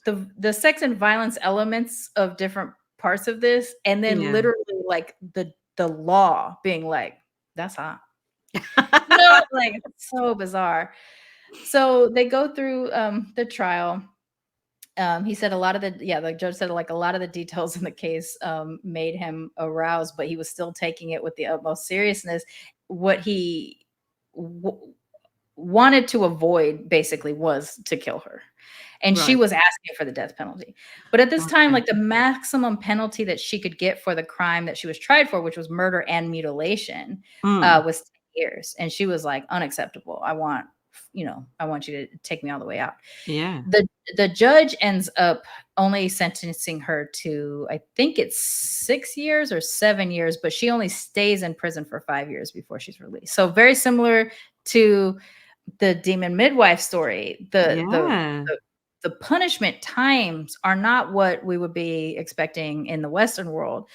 the sex and violence elements of different parts of this, and then literally like the law being like, that's hot. Like it's so bizarre. So they go through the trial. He said the judge said like a lot of the details in the case made him aroused, but he was still taking it with the utmost seriousness. What he wanted to avoid basically was to kill her. And she was asking for the death penalty. But at this time, like the maximum penalty that she could get for the crime that she was tried for, which was murder and mutilation, was 10 years. And she was like, unacceptable. I want you to take me all the way out. Yeah. The judge ends up only sentencing her to, I think it's 6 years or 7 years, but she only stays in prison for 5 years before she's released. So very similar to the demon midwife story. The punishment times are not what we would be expecting in the Western world.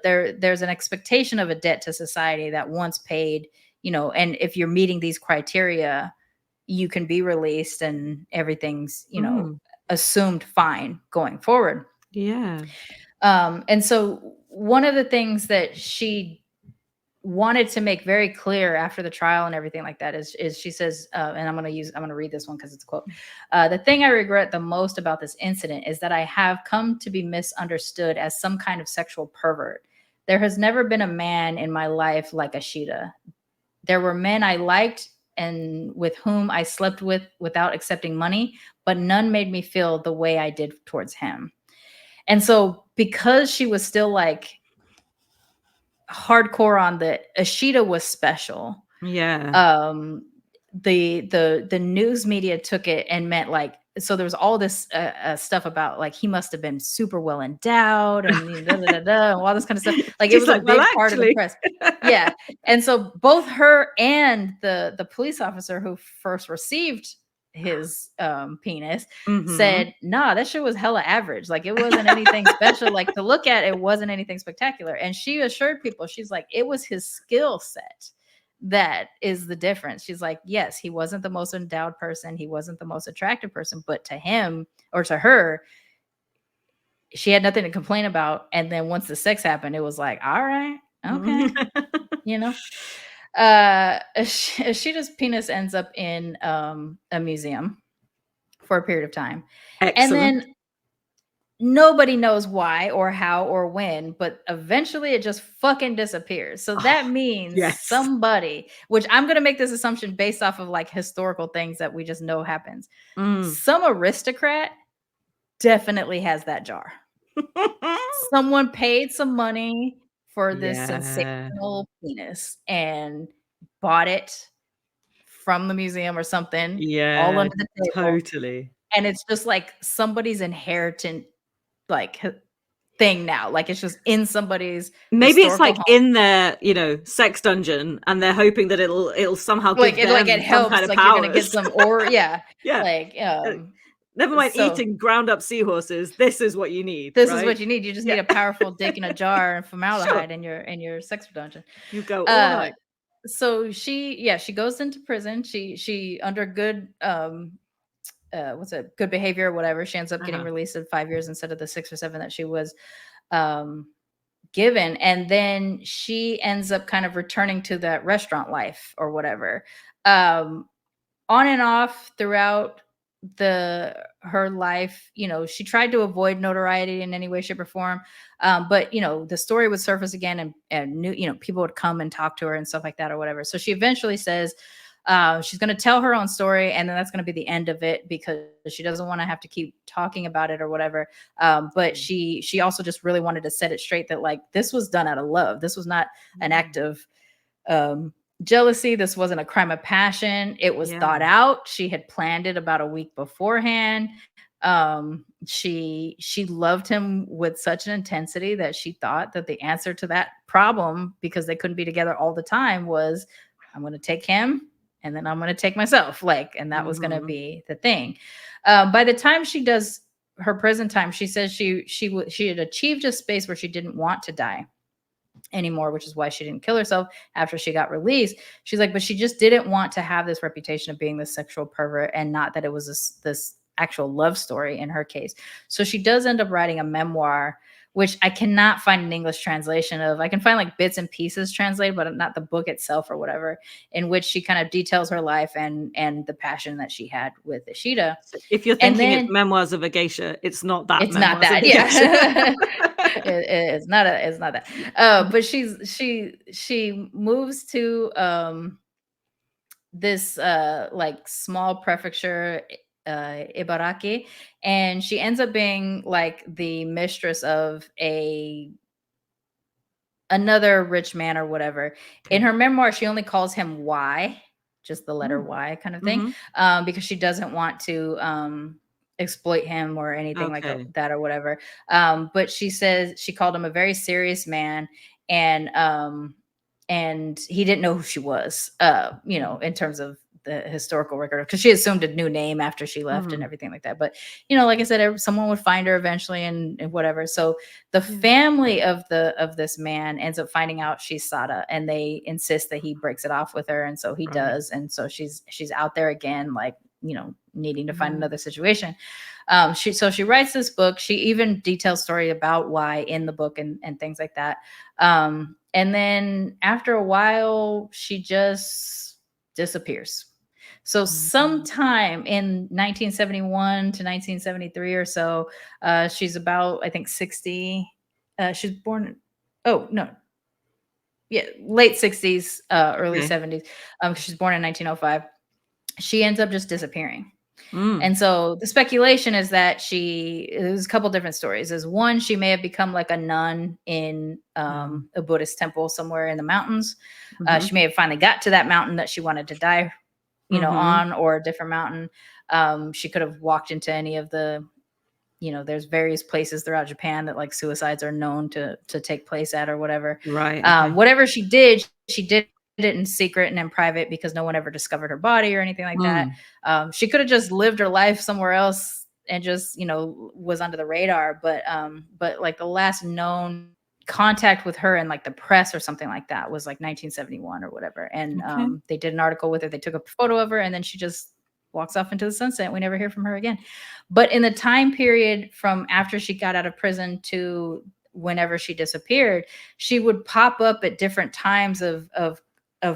There's an expectation of a debt to society that once paid, and if you're meeting these criteria, you can be released and everything's, assumed fine going forward. Yeah. And so one of the things that she wanted to make very clear after the trial and everything like that is she says, and I'm going to read this one because it's a quote. The thing I regret the most about this incident is that I have come to be misunderstood as some kind of sexual pervert. There has never been a man in my life like Ishida. There were men I liked and with whom I slept with without accepting money, but none made me feel the way I did towards him. And so because she was still like hardcore on the Ishida was special. Yeah. The news media took it and meant like so there was all this stuff about like he must have been super well endowed and and all this kind of stuff. Like it was a big part of the press. Yeah. And so both her and the police officer who first received his penis said, nah, that shit was hella average. Like it wasn't anything special. Like to look at, it wasn't anything spectacular. And she assured people, she's like, it was his skill set that is the difference. She's like, yes, he wasn't the most endowed person, he wasn't the most attractive person, but to him or to her, she had nothing to complain about. And then once the sex happened, it was like, all right, okay. You know, Ishida's penis ends up in a museum for a period of time. Excellent. And then nobody knows why or how or when, but eventually it just fucking disappears. So that means somebody, which I'm going to make this assumption based off of like historical things that we just know happens. Some aristocrat definitely has that jar. Someone paid some money for this sensational penis and bought it from the museum or something. All under the table. Totally. And it's just like somebody's inheritance like thing now. Like it's just in somebody's maybe it's like home. In their, you know, sex dungeon, and they're hoping that it'll somehow like give them it helps, some kind of like powers. You're gonna get some or like never mind eating ground up seahorses. This is what you need. This is what you need. You just need a powerful dick in a jar and formaldehyde in your sex dungeon. You go all right. So she goes into prison. She under good good behavior or whatever, she ends up getting released in 5 years instead of the 6 or 7 that she was given. And then she ends up kind of returning to that restaurant life or whatever, on and off throughout her life. You know, she tried to avoid notoriety in any way, shape, or form, but you know, the story would surface again, and new, you know, people would come and talk to her and stuff like that or whatever. So she eventually says she's going to tell her own story, and then that's going to be the end of it because she doesn't want to have to keep talking about it or whatever. But she also just really wanted to set it straight that like this was done out of love. This was not an act of jealousy. This wasn't a crime of passion. It was thought out. She had planned it about a week beforehand. She loved him with such an intensity that she thought that the answer to that problem, because they couldn't be together all the time, was I'm going to take him and then I'm going to take myself, like, and that was going to be the thing. By the time she does her prison time, she says she had achieved a space where she didn't want to die anymore, which is why she didn't kill herself after she got released. She's like, but she just didn't want to have this reputation of being this sexual pervert, and not that it was this actual love story in her case. So she does end up writing a memoir, which I cannot find an English translation of. I can find like bits and pieces translated, but not the book itself or whatever, in which she kind of details her life and the passion that she had with Ishida. So if you're thinking it's Memoirs of a Geisha, it's not that. It's not that, yeah. It's not that. But she moves to this like small prefecture, Ibaraki, and she ends up being like the mistress of another rich man or whatever. In her memoir, she only calls him Y, just the letter Y kind of thing, because she doesn't want to exploit him or anything like that or whatever. But she says she called him a very serious man, and he didn't know who she was, you know, in terms of the historical record, because she assumed a new name after she left and everything like that. But, you know, like I said, someone would find her eventually and whatever. So the family of this man ends up finding out she's Sada, and they insist that he breaks it off with her. And so he does. And so she's out there again, like, you know, needing to find another situation. She writes this book. She even details story about why in the book and things like that. And then after a while, she just disappears. So sometime in 1971 to 1973 or so, she's about, I think, 60. She's born, late 60s, early 70s. She's born in 1905. She ends up just disappearing. And so the speculation is that there's a couple different stories. There's one, she may have become like a nun in a Buddhist temple somewhere in the mountains. She may have finally got to that mountain that she wanted to die, you know, on, or a different mountain. She could have walked into any of the, there's various places throughout Japan that like suicides are known to take place at or whatever. Right. Okay. Whatever she did it in secret and in private because no one ever discovered her body or anything like that. She could have just lived her life somewhere else and just, was under the radar. But like the last known contact with her in like the press or something like that was like 1971 or whatever. And they did an article with her. They took a photo of her and then she just walks off into the sunset. We never hear from her again. But in the time period from after she got out of prison to whenever she disappeared, she would pop up at different times of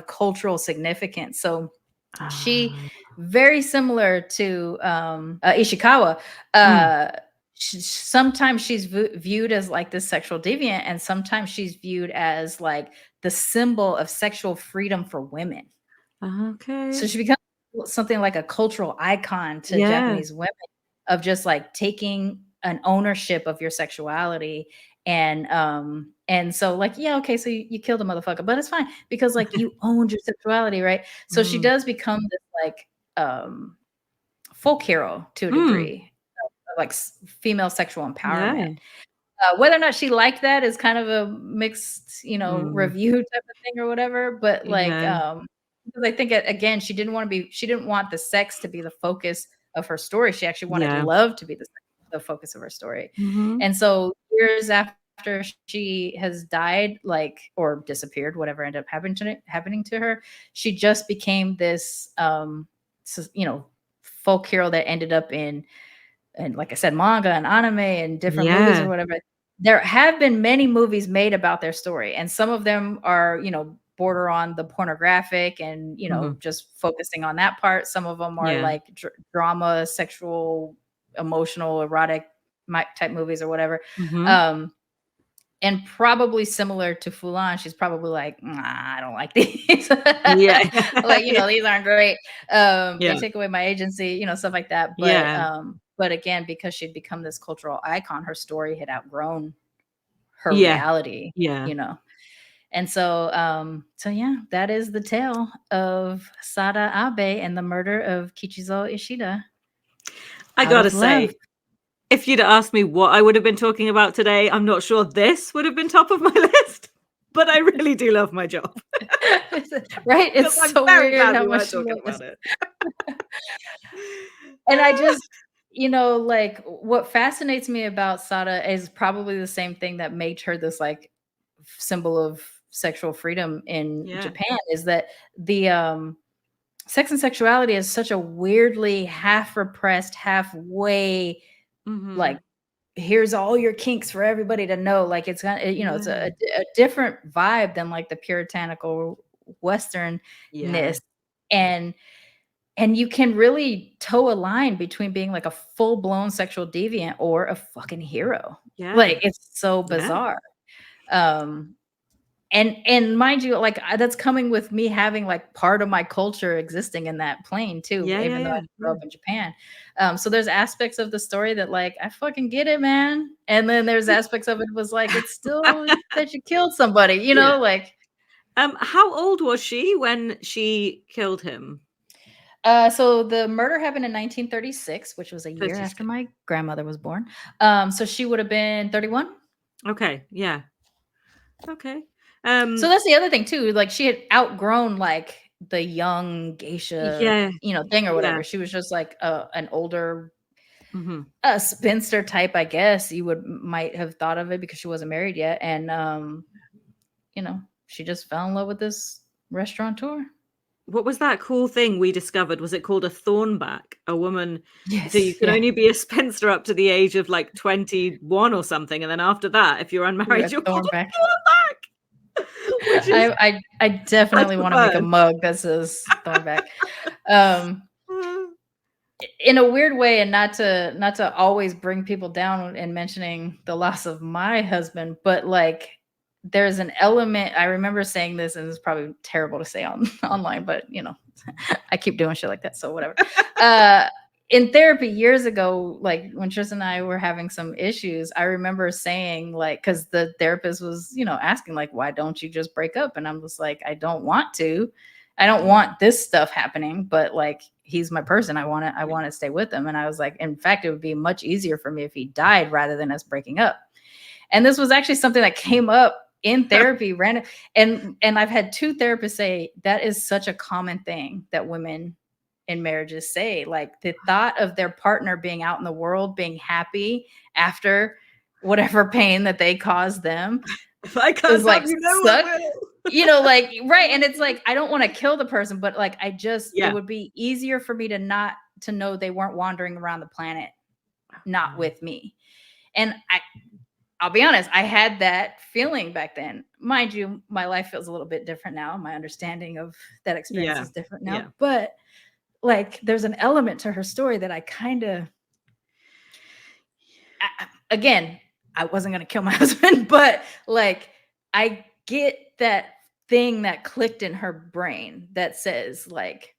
cultural significance. So she, very similar to Ishikawa, sometimes she's viewed as like this sexual deviant, and sometimes she's viewed as like the symbol of sexual freedom for women. Okay. So she becomes something like a cultural icon to Japanese women, of just like taking an ownership of your sexuality. And so like, yeah, okay, so you killed a motherfucker, but it's fine because like you owned your sexuality, right? So she does become this like folk hero to a degree, like female sexual empowerment. Whether or not she liked that is kind of a mixed, review type of thing or whatever. But like, because I think again, she didn't want the sex to be the focus of her story. She actually wanted love to be the focus of her story. And so years after she has died, like, or disappeared, whatever ended up happening to her, she just became this, folk hero that ended up in, and like I said, manga and anime and different movies or whatever. There have been many movies made about their story, and some of them are, border on the pornographic and, just focusing on that part. Some of them are like drama, sexual, emotional, erotic type movies or whatever. And probably similar to Fulan, she's probably like, nah, I don't like these. Like, these aren't great. They take away my agency, stuff like that. But again, because she'd become this cultural icon, her story had outgrown her reality, And so, yeah, that is the tale of Sada Abe and the murder of Kichizo Ishida. I gotta say, if you'd asked me what I would have been talking about today, I'm not sure this would have been top of my list. But I really do love my job. Right? It's I'm so very weird glad how we much weren't talking about it. And I just, like what fascinates me about Sada is probably the same thing that made her this like symbol of sexual freedom in Japan, is that the sex and sexuality is such a weirdly half repressed, halfway, like, here's all your kinks for everybody to know. Like it's gonna, it's a different vibe than like the puritanical Westernness. And you can really toe a line between being like a full-blown sexual deviant or a fucking hero. Like it's so bizarre. And mind you, like that's coming with me having like part of my culture existing in that plane too, even though I grew up in Japan. So there's aspects of the story that like I fucking get it, man. And then there's aspects of it was like it's still that you killed somebody, like. How old was she when she killed him? So the murder happened in 1936, which was a year after my grandmother was born. So she would have been 31. Okay. Yeah. Okay. So that's the other thing too. Like she had outgrown like the young geisha, thing or whatever. She was just like an older, a spinster type, I guess you might have thought of it, because she wasn't married yet. And, she just fell in love with this restaurateur. What was that cool thing we discovered? Was it called a thornback? A woman. Yes, so you can only be a spinster up to the age of like 21 or something. And then after that, if you're unmarried, you're called a thornback. I definitely want to make a mug that says thornback. In a weird way, and not to always bring people down in mentioning the loss of my husband, but like there's an element. I remember saying this, and it's probably terrible to say online, but I keep doing shit like that, so whatever. In therapy years ago, like when Tristan and I were having some issues, I remember saying like, because the therapist was, asking like, why don't you just break up? And I'm just like, I don't want to. I don't want this stuff happening, but like, he's my person. I want to stay with him. And I was like, in fact, it would be much easier for me if he died rather than us breaking up. And this was actually something that came up in therapy random. And I've had 2 therapists say that is such a common thing that women in marriages say, like the thought of their partner being out in the world, being happy after whatever pain that they caused them. If I can't like, you know I will. Like, right. And it's like, I don't want to kill the person, but like, it would be easier for me to know they weren't wandering around the planet, not with me. And I'll be honest, I had that feeling back then. Mind you, my life feels a little bit different now. My understanding of that experience is different now. Yeah. But like, there's an element to her story that I kind of, again, I wasn't going to kill my husband, but like, I get that thing that clicked in her brain that says like,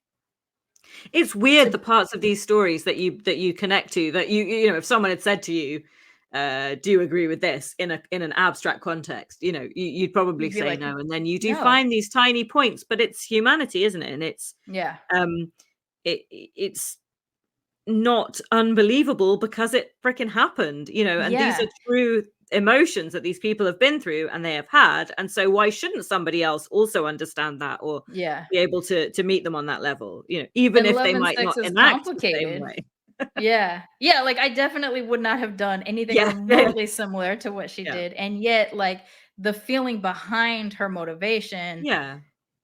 it's weird the parts of these stories that you connect to, that you know, if someone had said to you, do you agree with this in an abstract context, you know, you'd probably say like, no, and then you do find these tiny points, but it's humanity, isn't it? And it's it's not unbelievable because it freaking happened, you know, and these are true emotions that these people have been through and they have had, and so why shouldn't somebody else also understand that or be able to meet them on that level, you know, even if they might not enact the same way. Like I definitely would not have done anything remotely similar to what she did, and yet like the feeling behind her motivation,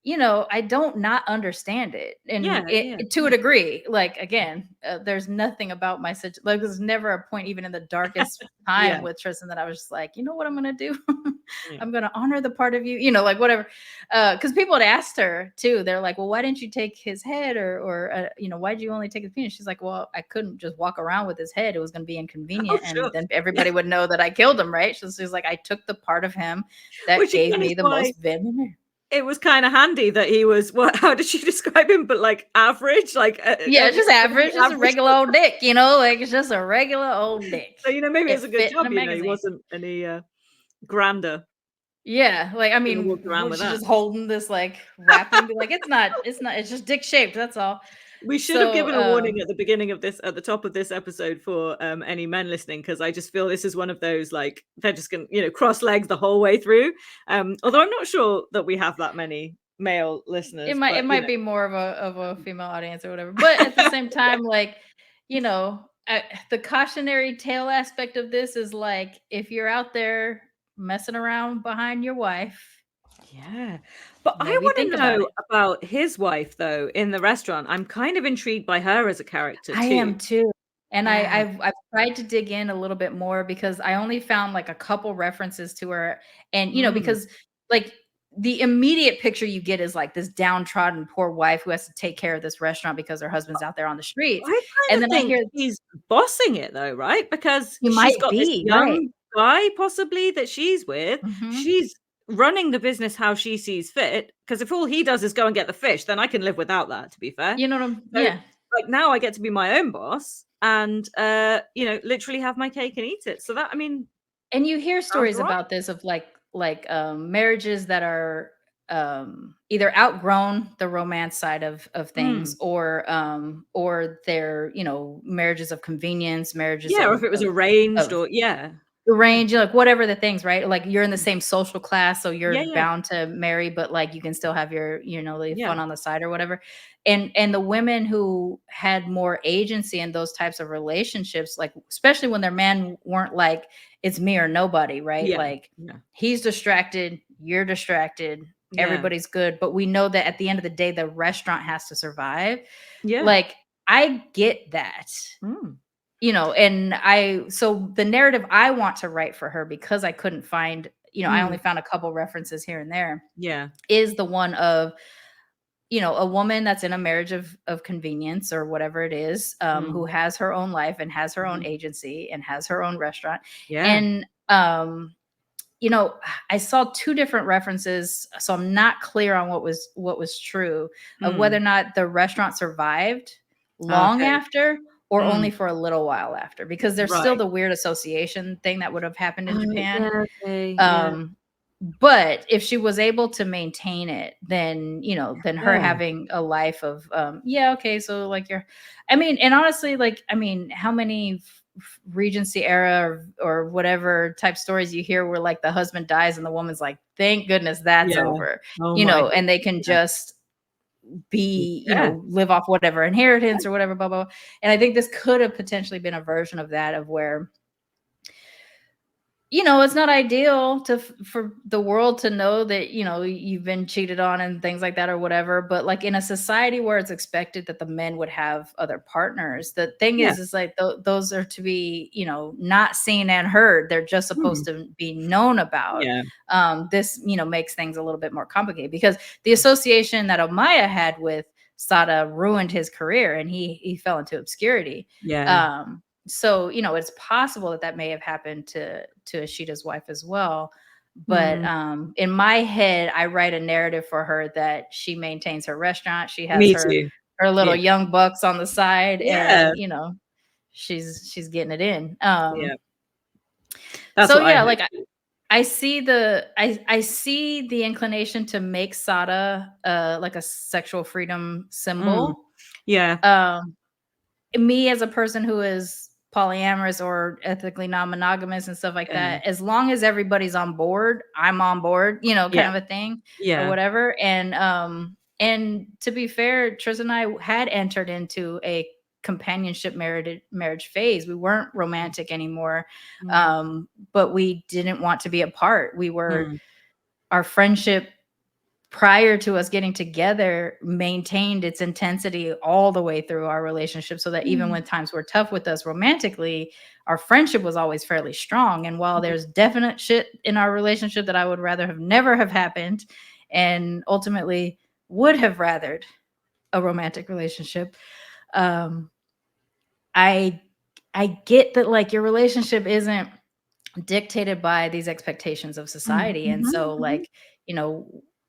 you know, I don't not understand it. And to a degree, like, again, there's nothing about my situation. Like, there's never a point, even in the darkest time with Tristan, that I was just like, you know what I'm going to do? I'm going to honor the part of you, you know, like whatever. Because people had asked her too. They're like, well, why didn't you take his head or you know, why'd you only take his penis? She's like, well, I couldn't just walk around with his head. It was going to be inconvenient. And then everybody would know that I killed him, right? So she's like, I took the part of him that gave me the most venom. It was kind of handy that he was, how did she describe him? But like average, like just average, just a regular old dick, you know, like it's just a regular old dick. So, you know, maybe it's a good job, you know, he wasn't any grander. Yeah, like I mean, she's just holding this like wrapping, like it's just dick shaped. That's all. We should have given a warning at the beginning of this, at the top of this episode, for any men listening, because I just feel this is one of those, like, they're just gonna, you know, cross legs the whole way through. Although I'm not sure that we have that many male listeners. It might be more of a female audience or whatever. But at the same time, like, you know, the cautionary tale aspect of this is like, if you're out there messing around behind your wife. Yeah. But I want to know about his wife, though, in the restaurant. I'm kind of intrigued by her as a character, too. I am, too. And I've tried to dig in a little bit more because I only found like a couple references to her. And, you know, because like the immediate picture you get is like this downtrodden poor wife who has to take care of this restaurant because her husband's out there on the streets. And then I hear he's bossing it, though, right? Because she's got this young guy possibly that she's with. She's running the business how she sees fit, because if all he does is go and get the fish, then I can live without that, to be fair. You know what I'm like now I get to be my own boss and you know, literally have my cake and eat it. So that, I mean, and you hear stories about this of like marriages that are either outgrown the romance side of things or they're, you know, marriages of convenience, marriages or if it was arranged or range, like whatever the things, right? Like you're in the same social class, so you're bound to marry, but like you can still have your, you know, the fun on the side or whatever. And the women who had more agency in those types of relationships, like especially when their men weren't like, it's me or nobody, right? Like he's distracted, you're distracted, everybody's good, but we know that at the end of the day, the restaurant has to survive. Like I get that. You know, and so the narrative I want to write for her, because I couldn't find, you know, I only found a couple references here and there. Is the one of, you know, a woman that's in a marriage of convenience or whatever it is, who has her own life and has her own agency and has her own restaurant. And, you know, I saw 2 different references, so I'm not clear on what was true of whether or not the restaurant survived long after, or only for a little while after, because there's still the weird association thing that would have happened in Japan. but if she was able to maintain it, then then her Yeah. having a life of yeah, okay, so like I mean, and honestly, like, I mean, how many Regency era or whatever type stories you hear where like the husband dies and the woman's like, thank goodness that's Yeah. over, Oh my God. and they can Yeah. just be, Yeah. live off whatever inheritance or whatever, blah, blah, blah. And I think this could have potentially been a version of that, of where it's not ideal for the world to know that, you've been cheated on and things like that or whatever. But like in a society where it's expected that the men would have other partners, the thing Yeah. is like those are to be, not seen and heard. They're just supposed to be known about. Yeah. This, makes things a little bit more complicated because the association that Amaya had with Sada ruined his career and he fell into obscurity. Yeah. So it's possible that may have happened to Ishida's wife as well, but Mm. in my head I write a narrative for her that she maintains her restaurant, she has Me her too. little Yeah. young bucks on the side, Yeah. and she's getting it in. Yeah. That's So what I yeah, hope. like I see I see the inclination to make Sada like a sexual freedom Mm. symbol. Yeah. Me as a person who is polyamorous or ethically non-monogamous and stuff like Yeah. that, as long as everybody's on board, I'm on board, Yeah. kind of a thing or Yeah. whatever. And to be fair, Tristan and I had entered into a companionship marriage phase. We weren't romantic anymore. Mm. But we didn't want to be apart. Mm. Our friendship prior to us getting together maintained its intensity all the way through our relationship, so that even Mm. when times were tough with us romantically, our friendship was always fairly strong. And while there's definite shit in our relationship that I would rather have never have happened, and ultimately would have rathered a romantic relationship, um I get that like your relationship isn't dictated by these expectations of Mm. society. And Mhm. so Mhm. like,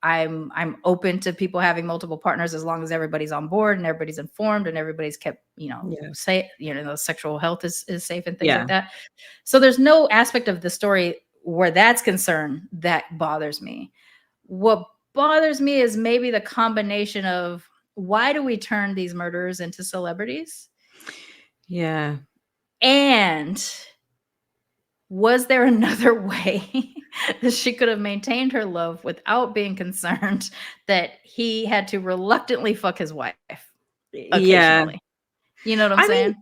I'm open to people having multiple partners as long as everybody's on board and everybody's informed and everybody's kept, Yeah. say, sexual health is safe and things Yeah. like that. So there's no aspect of the story where that's concerned that bothers me. What bothers me is maybe the combination of, why do we turn these murderers into celebrities? Yeah. And was there another way that she could have maintained her love without being concerned that he had to reluctantly fuck his wife Yeah. occasionally? You know what I'm I mean, saying?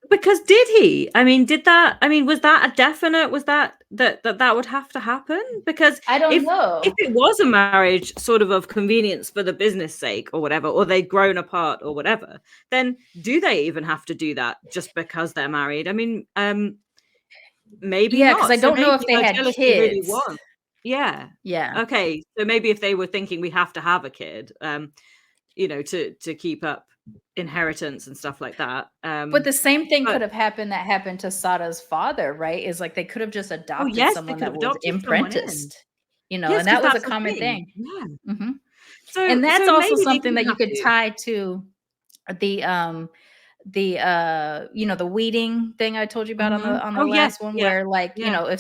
because did he? I mean, did that? I mean, was that a definite? Was that would have to happen? Because I don't if know. it was a marriage sort of convenience for the business sake or whatever, or they'd grown apart or whatever, then do they even have to do that just because they're married? I mean, maybe Yeah, because not. I So don't know maybe if they her had jealousy really kids. was. Yeah. Yeah. Okay. So maybe if they were thinking we have to have a kid, to keep up inheritance and stuff like that. But the same thing But could have happened that happened to Sada's father, right? Is like they could have just oh adopted yes, they someone could that have was adopted someone in. apprenticed, Yes, and because that was a that's a common thing. thing. Yeah. Hmm. So And that's so also maybe they something didn't that you have could to. tie to the the weeding thing I told you about Mhm. on the Oh yes, last one, yeah, where like, yeah.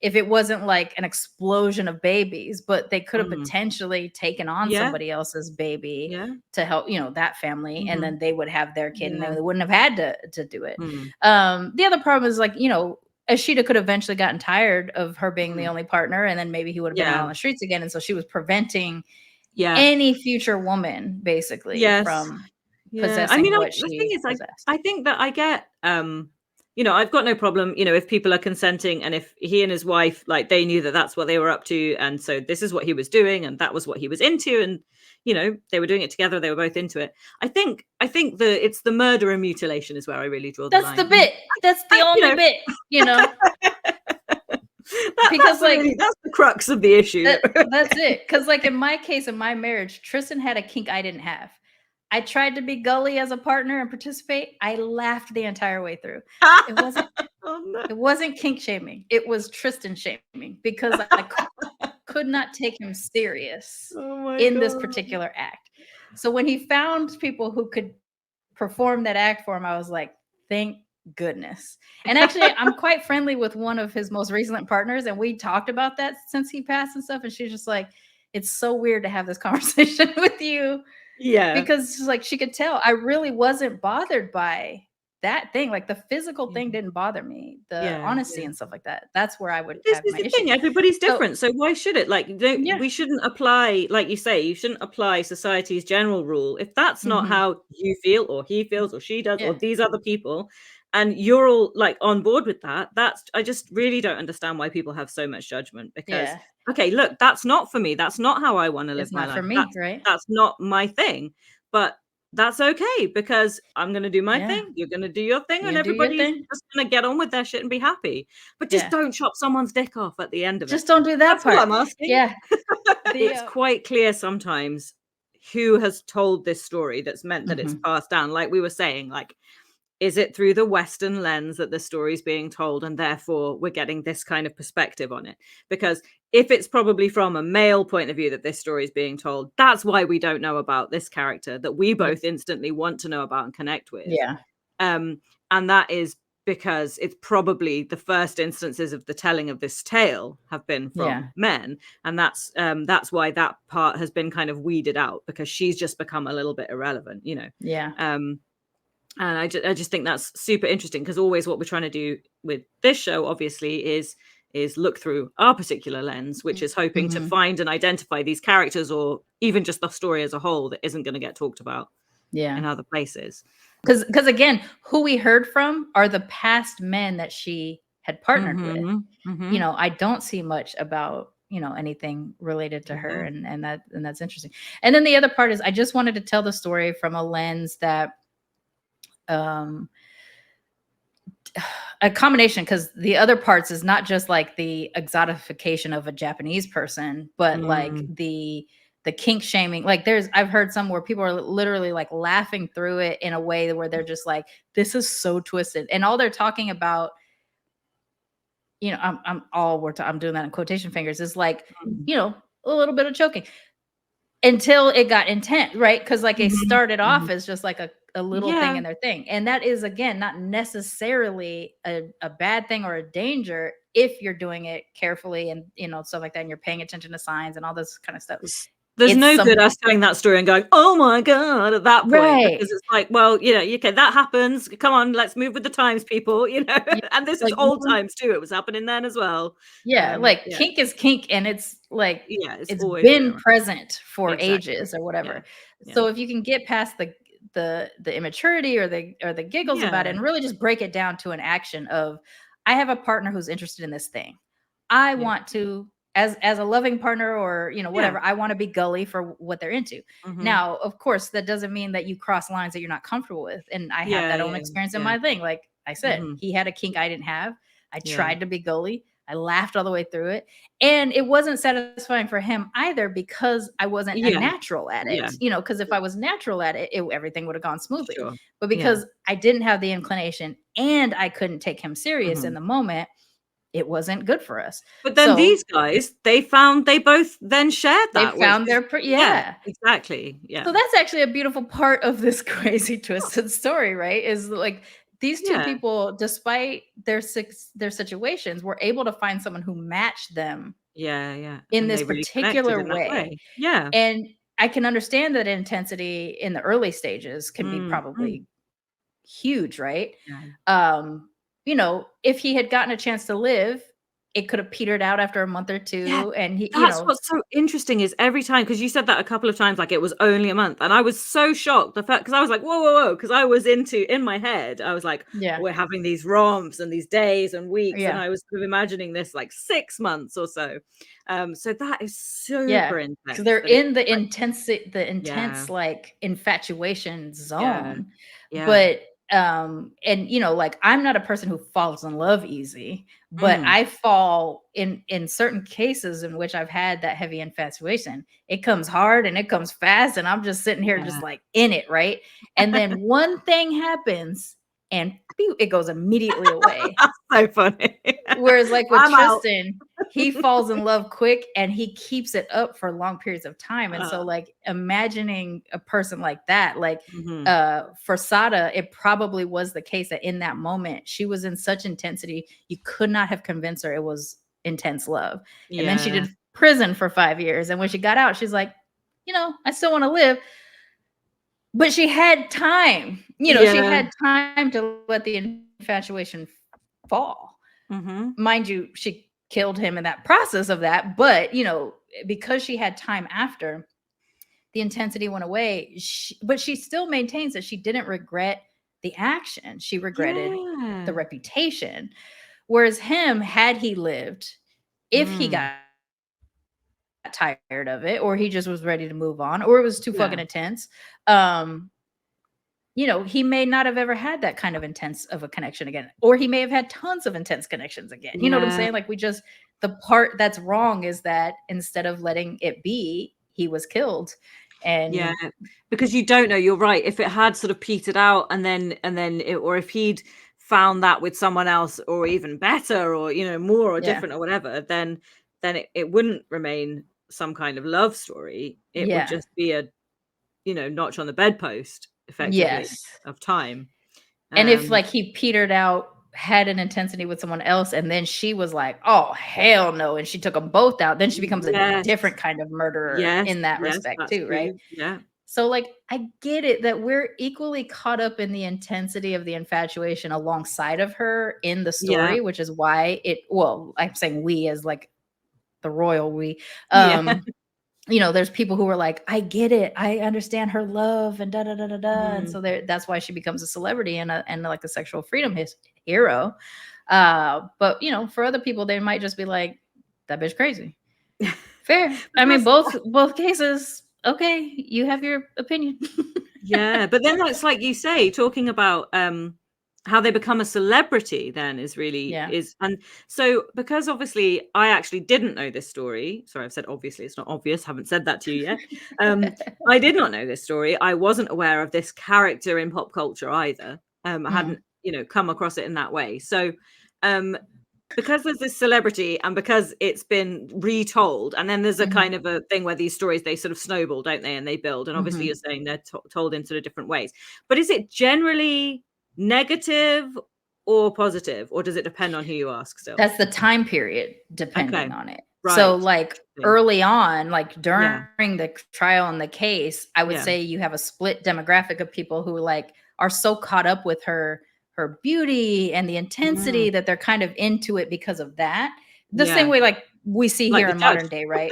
if it wasn't like an explosion of babies, but they could have Mm. potentially taken on Yeah, somebody else's baby yeah. to help, that family, and Mhm. then they would have their kid and Yeah. they wouldn't have had to do it. Mm. The other problem is like, Ashita could have eventually gotten tired of her being the Mm. only partner, and then maybe he would have been out Yeah, on the streets again, and so she was preventing yeah. any future woman basically Yes. from Yeah. I possessing mean, what the thing she is, possessed. I think that I get, I've got no problem, if people are consenting and if he and his wife, like, they knew that that's what they were up to. And so this is what he was doing and that was what he was into. And, they were doing it together. They were both into it. I think it's the murder and mutilation is where I really draw the That's the line. bit. That's the I, you only know, bit, because like that's the crux of the issue. that's it. Because like in my case, in my marriage, Tristan had a kink I didn't have. I tried to be gully as a partner and participate. I laughed the entire way through. It wasn't Oh, no. it wasn't kink shaming. It was Tristan shaming because I could not take him serious Oh my in this God. particular act. So when he found people who could perform that act for him, I was like, thank goodness. And actually, I'm quite friendly with one of his most recent partners, and we talked about that since he passed and stuff. And she's just like, it's so weird to have this conversation with you. Yeah. Because she's like, she could tell I really wasn't bothered by that thing. Like the physical thing didn't bother me. The honesty and stuff like that. That's where I would This have is my the issue. thing. Everybody's different. So why should it? Like, Yeah. we shouldn't apply, like you say, you shouldn't apply society's general rule. If that's not how you feel, or he feels, or she does, or these other people, and you're all like on board with that, I just really don't understand why people have so much judgment. Because okay, look, that's not for me. That's not how I want to live It's my not for life. me, right? That's not my thing. But that's okay, because I'm going to do my thing, you're going to do your thing, and everybody's just going to get on with their shit and be happy. But just don't chop someone's dick off at the end of it. Just don't do that That's part. all I'm asking. Yeah. It's quite clear sometimes who has told this story that's meant that it's passed down. Like we were saying, like, is it through the Western lens that the story's being told, and therefore we're getting this kind of perspective on it? Because if it's probably from a male point of view that this story is being told, that's why we don't know about this character that we both instantly want to know about and connect with. Yeah. And that is because it's probably the first instances of the telling of this tale have been from men, and that's why that part has been kind of weeded out, because she's just become a little bit irrelevant, you know. And I just think that's super interesting, because always what we're trying to do with this show, obviously, is look through our particular lens, which is hoping to find and identify these characters, or even just the story as a whole, that isn't going to get talked about in other places. Because again, who we heard from are the past men that she had partnered with. You know, I don't see much about, you know, anything related to her, and that's interesting. And then the other part is, I just wanted to tell the story from a lens that a combination, because the other parts is not just like the exotification of a Japanese person, but like the kink shaming. Like I've heard some where people are literally like laughing through it in a way where they're just like, this is so twisted, and all they're talking about, you know, I'm doing that in quotation fingers, is like, you know, a little bit of choking until it got intense, right? Because like it started off as just like a little thing in their thing, and that is, again, not necessarily a bad thing or a danger if you're doing it carefully and, you know, stuff like that, and you're paying attention to signs and all this kind of stuff. There's no good us telling that story and going, oh my God, at that point, because it's like, well, you know, okay, that happens. Come on, let's move with the times, people, you know. And this is old times too. It was happening then as well. Kink is kink, and it's like, it's always been present for ages or whatever. So if you can get past the immaturity or the giggles about it, and really just break it down to an action of, I have a partner who's interested in this thing. I want to, as a loving partner, or, you know, whatever, I want to be gully for what they're into. Now, of course, that doesn't mean that you cross lines that you're not comfortable with. And I have that own experience in my thing. Like I said, he had a kink I didn't have. I tried to be gully. I laughed all the way through it. And it wasn't satisfying for him either, because I wasn't a natural at it. You know, because if I was natural at it, everything would have gone smoothly. But because I didn't have the inclination and I couldn't take him serious in the moment, it wasn't good for us. But then these guys, they both then shared that. They found their exactly. So that's actually a beautiful part of this crazy twisted story, right? Is like, these two people, despite their situations, were able to find someone who matched them in this particular way. And I can understand that intensity in the early stages can be probably huge, right? You know, if he had gotten a chance to live, it could have petered out after a month or two. And that's what's so interesting, is every time, because you said that a couple of times, like it was only a month, and I was so shocked, the fact, because I was like, whoa, because I was in my head, I was like, we're having these romps and these days and weeks, and I was sort of imagining this like 6 months or so. So that is super intense. So they're in the intense like infatuation zone. But and, you know, like, I'm not a person who falls in love easy, but I fall in certain cases in which I've had that heavy infatuation. It comes hard and it comes fast, and I'm just sitting here just like in it, right? And then one thing happens and it goes immediately away. So funny. Whereas like with I'm out. Tristan, he falls in love quick and he keeps it up for long periods of time. And so like imagining a person like that, like for Sada, it probably was the case that in that moment she was in such intensity, you could not have convinced her it was intense love. And then she did prison for 5 years. And when she got out, she's like, you know, I still want to live. But she had time, you know, she had time to let the infatuation fall. Mind you, she killed him in that process of that. But, you know, because she had time after, the intensity went away. But she still maintains that she didn't regret the action. She regretted the reputation. Whereas him, had he lived, if he got tired of it, or he just was ready to move on, or it was too fucking intense, you know, he may not have ever had that kind of intense of a connection again, or he may have had tons of intense connections again. You know what I'm saying? Like the part that's wrong is that instead of letting it be, he was killed. And because you don't know, you're right. If it had sort of petered out and then or if he'd found that with someone else, or even better, or, you know, more or different or whatever, then it wouldn't remain some kind of love story. It would just be a, you know, notch on the bedpost, effectively, of time. And if like he petered out, had an intensity with someone else, and then she was like, oh hell no, and she took them both out, then she becomes a different kind of murderer in that respect too, right? So like I get it that we're equally caught up in the intensity of the infatuation alongside of her in the story, which is why I'm saying we as like the royal we, you know, there's people who are like, I get it, I understand her love and da da da da da, and so that's why she becomes a celebrity and like a sexual freedom hero. But you know, for other people, they might just be like, that bitch crazy. Fair. I mean, both cases. Okay, you have your opinion. But then that's like you say, talking about how they become a celebrity then is really and so, because obviously I actually didn't know this story. Sorry, I've said obviously, it's not obvious, haven't said that to you yet. I did not know this story. I wasn't aware of this character in pop culture either. I hadn't, you know, come across it in that way. So because there's this celebrity and because it's been retold, and then there's a kind of a thing where these stories, they sort of snowball, don't they, and they build, and obviously you're saying they're told in sort of different ways, but is it generally negative or positive, or does it depend on who you ask still? That's the time period depending on it. So like early on, like during the trial and the case, I would say you have a split demographic of people who like are so caught up with her beauty and the intensity that they're kind of into it because of that. The same way like we see like here in modern day, right?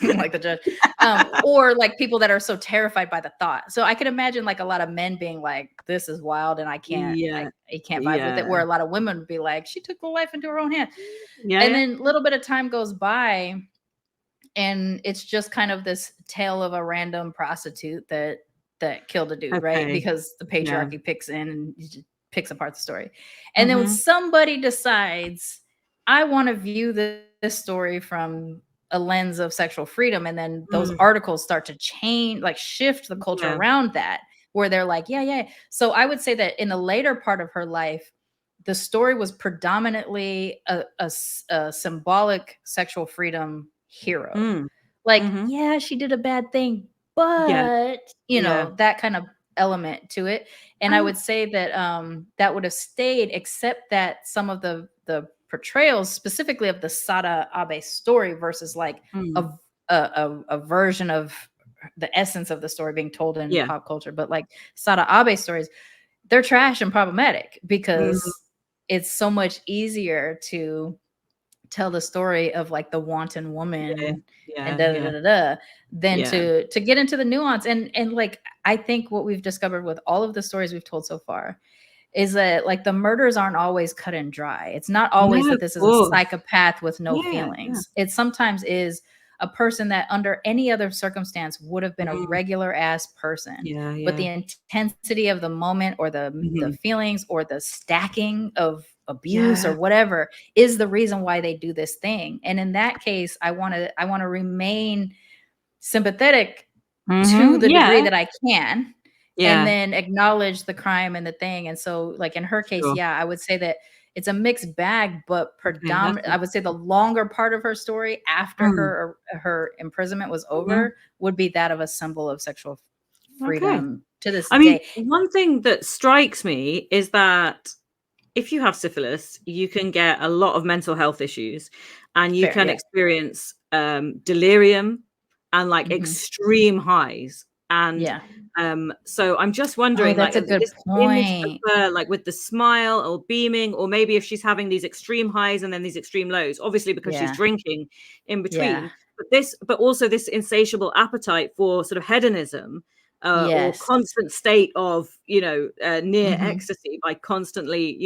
Like the judge. Or like people that are so terrified by the thought. So I could imagine like a lot of men being like, this is wild and I can't I can't vibe with it, where a lot of women would be like, she took the life into her own hand. And then a little bit of time goes by and it's just kind of this tale of a random prostitute that killed a dude, right? Because the patriarchy picks in and picks apart the story. And then when somebody decides, I want to view this story from a lens of sexual freedom, and then those articles start to change, like shift the culture around that, where they're like, so I would say that in the later part of her life, the story was predominantly a symbolic sexual freedom hero. Like, she did a bad thing, but you know, that kind of element to it. And I would say that that would have stayed, except that some of the portrayals specifically of the Sada Abe story versus like a version of the essence of the story being told in pop culture, but like Sada Abe stories, they're trash and problematic because it's so much easier to tell the story of like the wanton woman and than to get into the nuance. And like I think what we've discovered with all of the stories we've told so far is that like the murders aren't always cut and dry. It's not always that this is a psychopath with no feelings. It sometimes is a person that under any other circumstance would have been a regular ass person. But the intensity of the moment or the feelings or the stacking of abuse or whatever is the reason why they do this thing. And in that case, I want to remain sympathetic to the degree that I can. and Yeah. then acknowledge the crime and the thing. And so, like in her case, Sure. yeah, I would say that it's a mixed bag, but Okay, that's predominant. I would say the longer part of her story after her imprisonment was Mhm. over would be that of a symbol of sexual Okay. freedom to this I mean, day. one thing that strikes me is that if you have syphilis, you can get a lot of mental health issues, and you Fair, can yeah. experience delirium and like Mhm. extreme highs. And Yeah. so I'm just Oh, wondering, like, that's a good this image of point. her, like with the smile or beaming, or maybe if she's having these extreme highs and then these extreme lows, obviously because she's Yeah. drinking in Yeah. between, but also this insatiable appetite for sort of hedonism, or Yes. constant state of, near Mhm. ecstasy by constantly,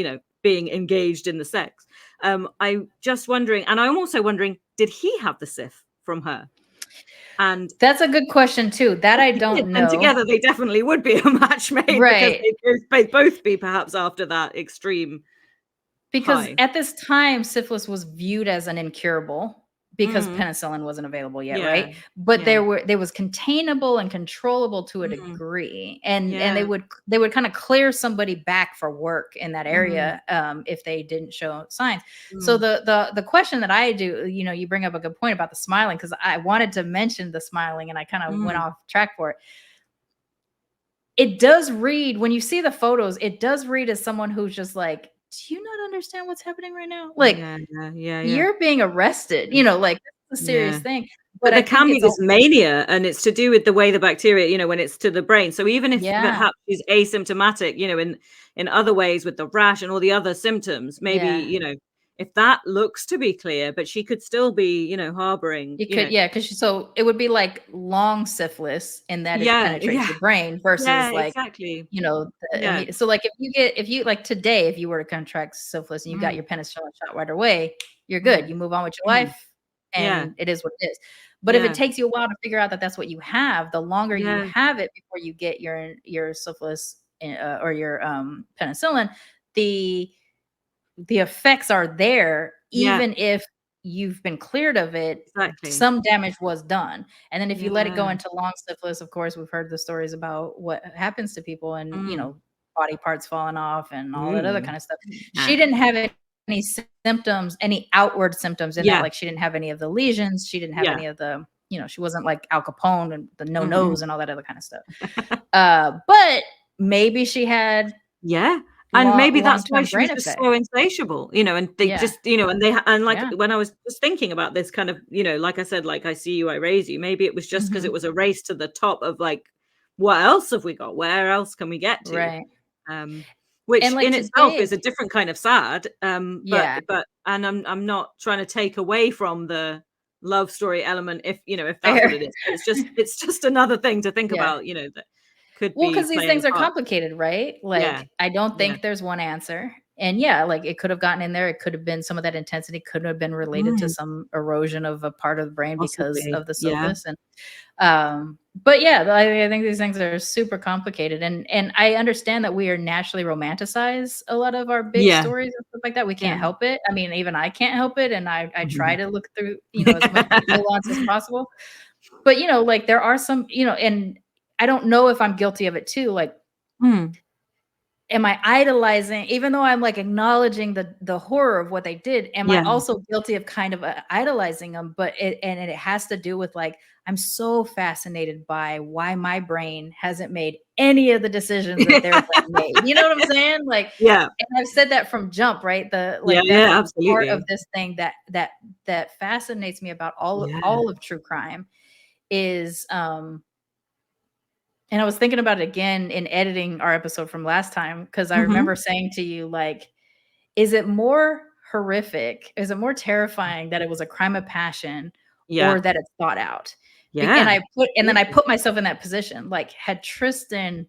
being engaged in the sex. I'm just wondering, and I'm also wondering, did he have the sif from her? And That's a good question too. That if I he did, don't then know. together they definitely would be a match made, because Right. they'd both be perhaps after that extreme Because high. at this time, syphilis was viewed as an incurable because Mm, penicillin wasn't available yet, yeah, right? But yeah, there was containable and controllable to a mm, degree, and yeah, they would kind of clear somebody back for work in that mm, area if they didn't show signs. So mm, the question that I do, you bring up a good point about the smiling, because I wanted to mention the smiling and I kind of went mm. off track for it. It does read, when you see the photos, it does read as someone who's just like, do you not understand what's happening right now? Like, Yeah, yeah, yeah, yeah. you're being arrested, like this is a serious Yeah. thing. But But I there think can be it's this all, mania, and it's to do with the way the bacteria, when it's to the brain. So even if yeah, perhaps she's asymptomatic, in other ways with the rash and all the other symptoms, maybe, yeah. if that looks to be clear, but she could still be, harboring, It could, yeah, because so it would be like long syphilis in that it Yeah, penetrates yeah, your brain yeah, versus like, exactly. Yeah. so like if you like today, if you were to contract syphilis and you got Mm, your penicillin shot right away, you're good. mm, You move on with your mm. life, Yeah, and it is what it is. But if it yeah, takes you a while to figure out that that's what you have, the longer you yeah, have it before you get your syphilis or your penicillin, the the effects are there, yeah, even if you've been cleared of it, exactly. some damage was done. And then if you let it go Yeah. into long syphilis, of course, we've heard the stories about what happens to people and, Mm, body parts falling off and all that other mm. kind of stuff. She Ah. didn't have any symptoms, any outward symptoms in that. Yeah, Like she didn't have any of the lesions. She didn't have yeah. any of the, she wasn't like Al Capone and the no Mhm. nose and all that other kind of stuff. But maybe she had Yeah, and maybe that's why long-term she was brain just effect. so insatiable, and they Yeah. just, and like Yeah. when I was just thinking about this kind of, like I said, like, I see you, I raise you. Maybe it was just because it Mhm. was a race to the top of like, what else have we got? Where else can we get to? Right. Um, And which like in itself today, is a different kind of sad. But yeah, and I'm not trying to take away from the love story element, if if that's what fair. it is. But it's just another thing to think Yeah. about, that could Well, be because these playing things are a part. complicated, right? Yeah, Like, I don't yeah. think there's one answer. And yeah, like it could have gotten in there. It could have been some of that intensity could have been related to Mm. some erosion of a part of the brain because Possibly, of the yeah, syphilis. And but yeah, I think these things are super complicated. And I understand that we are naturally romanticize a lot of our big yeah, stories and stuff like that. We yeah. can't help it. I mean, even I can't help it. And I try to look through, as much nuance as possible. But, like there are some, and I don't know if I'm guilty of it too. Like, Mm, am I idolizing, even though I'm like acknowledging the horror of what they did, am I yeah, also guilty of kind of idolizing them? But it has to do with like, I'm so fascinated by why my brain hasn't made any of the decisions that their brain made. You know what I'm saying? Like, yeah, and I've said that from jump, right? yeah, That's yeah, a part of absolutely. this thing that fascinates me about Yeah, all of true crime is and I was thinking about it again in editing our episode from last time because I mhm, remember saying to you, like, is it more horrific? Is it more terrifying that it was a crime of passion or yeah, that it's thought out? yeah, And then I absolutely. put myself in that position. Like, had Tristan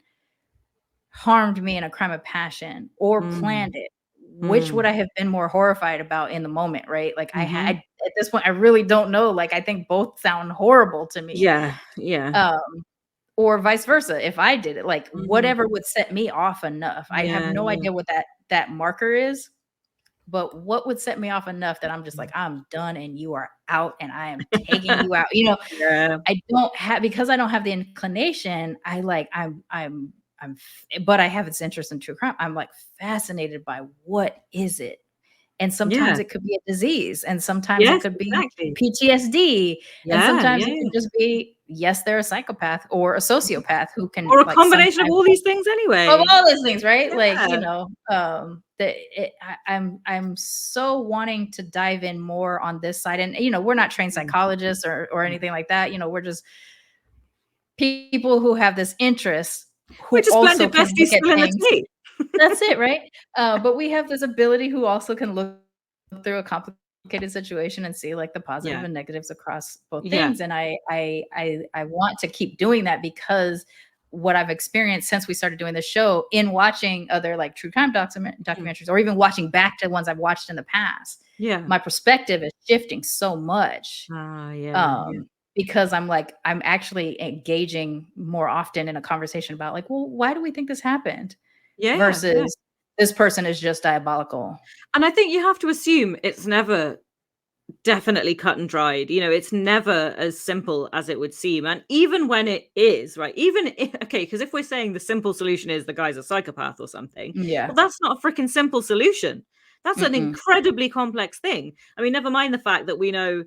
harmed me in a crime of passion or Mm, planned it, which would mm, I have been more horrified about in the moment, right? Like, mhm. at this point, I really don't know. Like, I think both sound horrible to me. Yeah, yeah, Um, or vice versa, if I did it, like, mhm, whatever would set me off enough. I have yeah, no yeah, idea what that marker is, but what would set me off enough that I'm just like, "I'm done and you are out and I am taking you out." yeah, I don't have, because I don't have the inclination, but I have this interest in true crime. I'm like fascinated by what is it? And sometimes it could be a disease, and sometimes it could be PTSD, and sometimes it could just be, yes, they're a psychopath or a sociopath who can, or a like, combination of all these things anyway. Of all these things, right? Like, you know, I'm so wanting to dive in more on this side, and you know, we're not trained psychologists or anything like that. You know, we're just people who have this interest who We're just also blended can besties look at spilling the things. tea. That's it, right? But we have this ability who also can look through a complicated situation and see like the positive and negatives across both things. And I want to keep doing that because what I've experienced since we started doing the show in watching other like true crime documentaries or even watching back to ones I've watched in the past, my perspective is shifting so much. Because I'm actually engaging more often in a conversation about like, well, why do we think this happened? Versus this person is just diabolical. And I think you have to assume it's never definitely cut and dried. You know, it's never as simple as it would seem. And even when it is, right, even if, because if we're saying the simple solution is the guy's a psychopath or something, well, that's not a freaking simple solution. That's an incredibly complex thing. I mean, never mind the fact that we know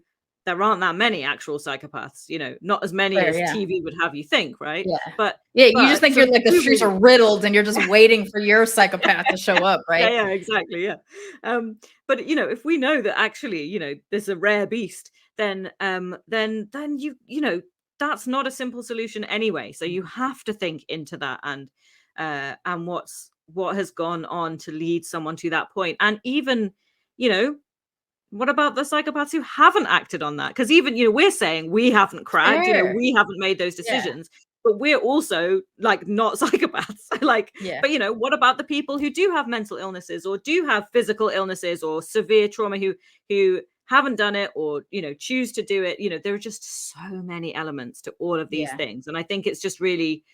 there aren't that many actual psychopaths, you know, not as many as TV would have you think, right? But you just think you're like the streets are riddled and you're just waiting for your psychopath to show up, right? Yeah, exactly. Yeah. But you know, if we know that actually, you know, there's a rare beast, then you know, that's not a simple solution anyway. So you have to think into that and what has gone on to lead someone to that point. And even, you know, what about the psychopaths who haven't acted on that? Because even, you know, we're saying we haven't cracked, you know, we haven't made those decisions, but we're also like not psychopaths. Like, but you know, what about the people who do have mental illnesses or do have physical illnesses or severe trauma who haven't done it or, you know, choose to do it? You know, there are just so many elements to all of these things. And I think it's just really,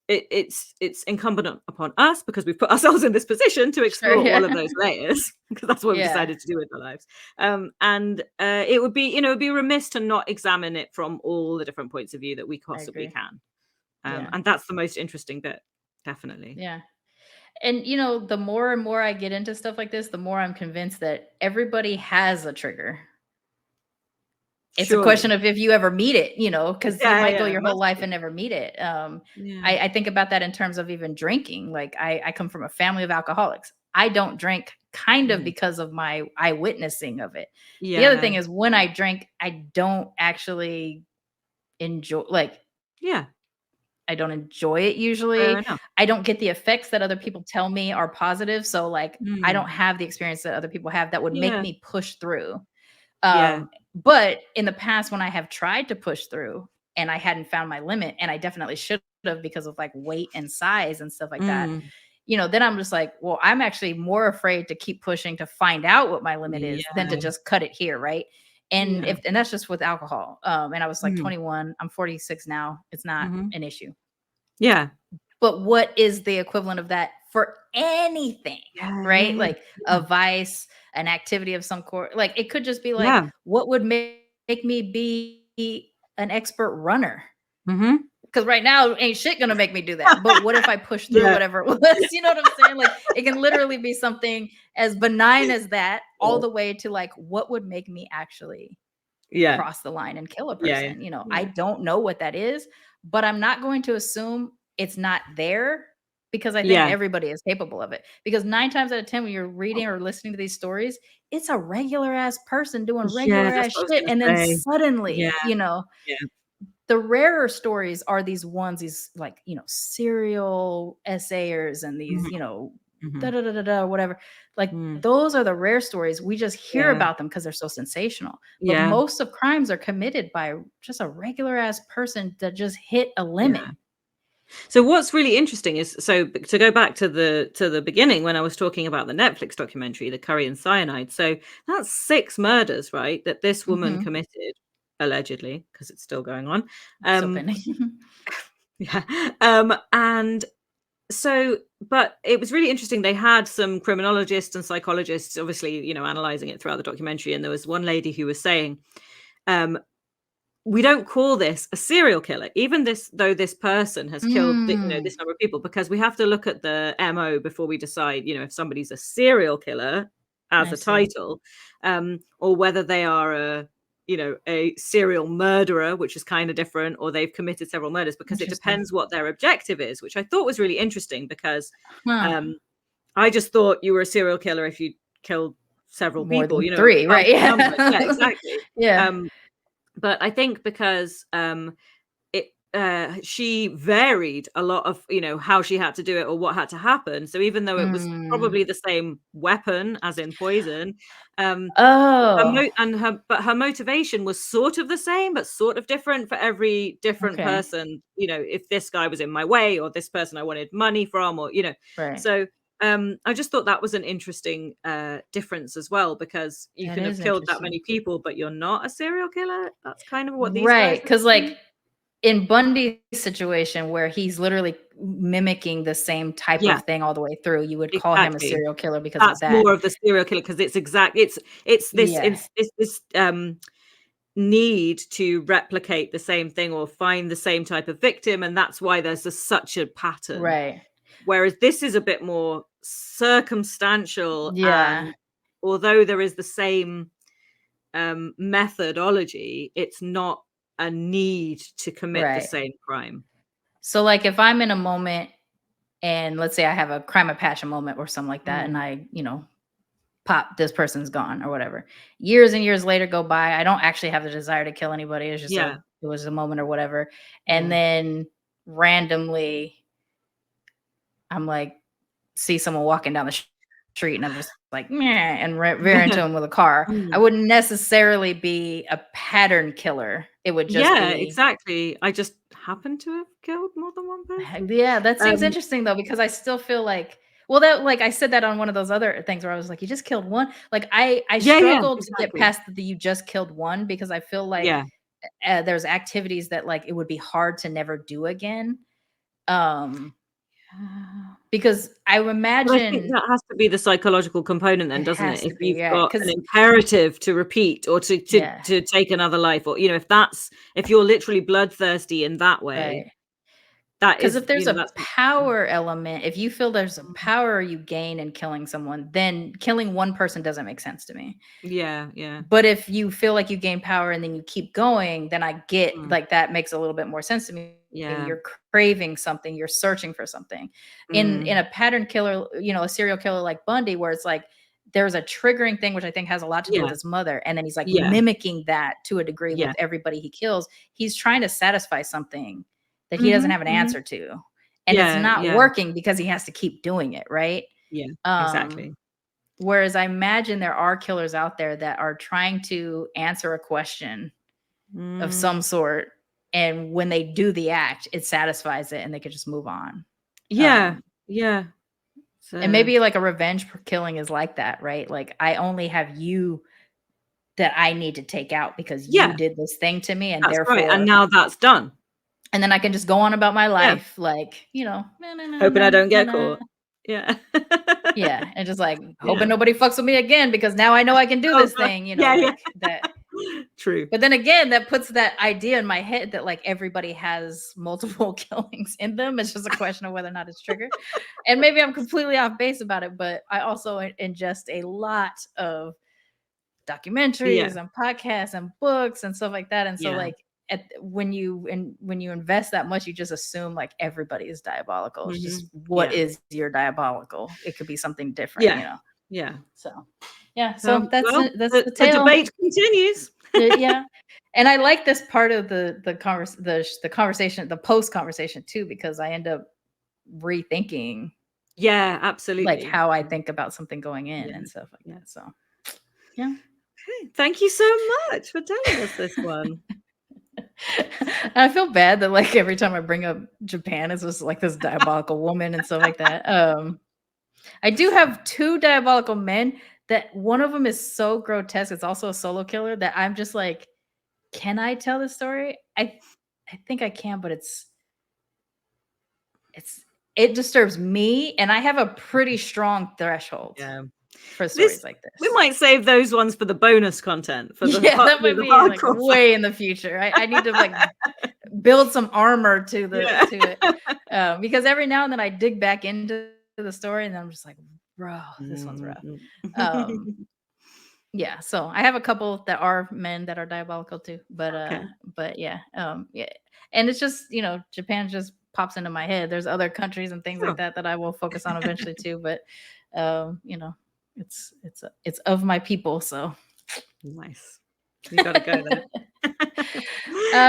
it's incumbent upon us because we've put ourselves in this position to explore all of those layers because that's what we decided to do with our lives. And it would be, you know, it'd be remiss to not examine it from all the different points of view that we possibly can. And that's the most interesting bit, definitely. Yeah. And you know, the more and more I get into stuff like this, the more I'm convinced that everybody has a trigger. It's a question of if you ever meet it, you know, because you might go your whole life and never meet it. I think about that in terms of even drinking. Like I come from a family of alcoholics. I don't drink kind of because of my eyewitnessing of it. The other thing is when I drink, I don't actually enjoy I don't enjoy it usually. I don't get the effects that other people tell me are positive. So like I don't have the experience that other people have that would make me push through. But in the past, when I have tried to push through and I hadn't found my limit, and I definitely should have because of like weight and size and stuff like that, you know, then I'm just like, well, I'm actually more afraid to keep pushing to find out what my limit is than to just cut it here. Right. And and that's just with alcohol. And I was like 21, I'm 46 now. It's not an issue. Yeah. But what is the equivalent of that for anything, right? Like a vice, an activity of some sort. Like it could just be like, what would make me be an expert runner? Because right now ain't shit gonna make me do that. But what if I push through whatever it was? You know what I'm saying? Like it can literally be something as benign as that, all the way to like what would make me actually cross the line and kill a person. You know, I don't know what that is, but I'm not going to assume it's not there because I think everybody is capable of it. Because 9 times out of 10, when you're reading or listening to these stories, it's a regular ass person doing regular ass shit. And then suddenly, you know, the rarer stories are these ones, these like, you know, serial essayers and these, you know, whatever. Like those are the rare stories. We just hear about them because they're so sensational. But most of crimes are committed by just a regular ass person that just hit a limit. So what's really interesting is, so to go back to the beginning when I was talking about the Netflix documentary, the curry and cyanide. So that's 6 murders, right? That this woman committed, allegedly, because it's still going on. And so, but it was really interesting. They had some criminologists and psychologists, obviously, you know, analyzing it throughout the documentary. And there was one lady who was saying, we don't call this a serial killer, even though this person has killed this number of people, because we have to look at the MO before we decide, if somebody's a serial killer as a title, or whether they are a serial murderer, which is kind of different, or they've committed several murders, because it depends what their objective is, which I thought was really interesting, because I just thought you were a serial killer if you killed several more people, than 3, right? Yeah, yeah, exactly. Yeah. But I think because she varied a lot of how she had to do it or what had to happen. So even though it was probably the same weapon, as in poison, her motivation was sort of the same, but sort of different for every different person. If this guy was in my way, or this person I wanted money from, or right. So I just thought that was an interesting difference as well, because you can have killed that many people, but you're not a serial killer. That's kind of what these guys because like in Bundy's situation, where he's literally mimiking the same type of thing all the way through, you would call him a serial killer because that's of that. more of the serial killer, because it's this need to replicate the same thing or find the same type of victim, and that's why there's such a pattern, right? Whereas this is a bit more circumstantial, and although there is the same methodology, it's not a need to commit the same crime. So like if I'm in a moment, and let's say I have a crime of passion moment or something like that, and I pop, this person's gone or whatever, years and years later go by, I don't actually have the desire to kill anybody, it's just it was a moment or whatever, and then randomly I'm like, see someone walking down the street, and I'm just like, meh, and veer into him with a car. I wouldn't necessarily be a pattern killer. It would just be exactly. I just happen to have killed more than one person. Yeah, that seems interesting though, because I still feel like, well, that, like I said that on one of those other things where I was like, you just killed one. Like I struggled to get past the you just killed one, because I feel like there's activities that like it would be hard to never do again. Because I imagine, but I think that has to be the psychological component then, doesn't it? If you've got an 'cause imperative to repeat, or to take another life, or if you're literally bloodthirsty in that way, that is, because if there's a that's power element, if you feel there's a power you gain in killing someone, then killing one person doesn't make sense to me. Yeah. But if you feel like you gain power and then you keep going, then I get like that makes a little bit more sense to me. Yeah. You're craving something, you're searching for something. In a pattern killer, a serial killer like Bundy, where it's like there's a triggering thing, which I think has a lot to do with his mother, and then he's like mimicking that to a degree with everybody he kills. He's trying to satisfy something that he doesn't have an answer to, and it's not working because he has to keep doing it, right? Exactly. Whereas I imagine there are killers out there that are trying to answer a question of some sort, and when they do the act, it satisfies it and they could just move on. Yeah. So, and maybe like a revenge killing is like that, right? Like I only have you that I need to take out because you did this thing to me, and therefore and now that's done. And then I can just go on about my life, like, hoping I don't get caught. Yeah. And just like hoping nobody fucks with me again, because now I know I can do this thing, like that. True. But then again, that puts that idea in my head that like everybody has multiple killings in them. It's just a question of whether or not it's triggered. And maybe I'm completely off base about it, but I also ingest a lot of documentaries and podcasts and books and stuff like that. And so like when you invest that much, you just assume like everybody is diabolical. It's just what is your diabolical? It could be something different, So so that's the tale. The debate continues. And I like this part of the conversation, the post conversation too, because I end up rethinking absolutely, like how I think about something going in and stuff like that. So okay. Thank you so much for telling us this one. I feel bad that like every time I bring up Japan, it's just like this diabolical woman and stuff like that. I do have 2 diabolical men that one of them is so grotesque. It's also a solo killer that I'm just like, can I tell the story? I think I can, but it disturbs me, and I have a pretty strong threshold. for stories like this. We might save those ones for the bonus content. For the that might be like way in the future. I need to like build some armor to it because every now and then I dig back into the story and I'm just like, bro, this one's rough. Yeah, so I have a couple that are men that are diabolical too, but yeah, and it's just Japan just pops into my head. There's other countries and things like that I will focus on eventually too, but it's of my people, so nice. You gotta go there.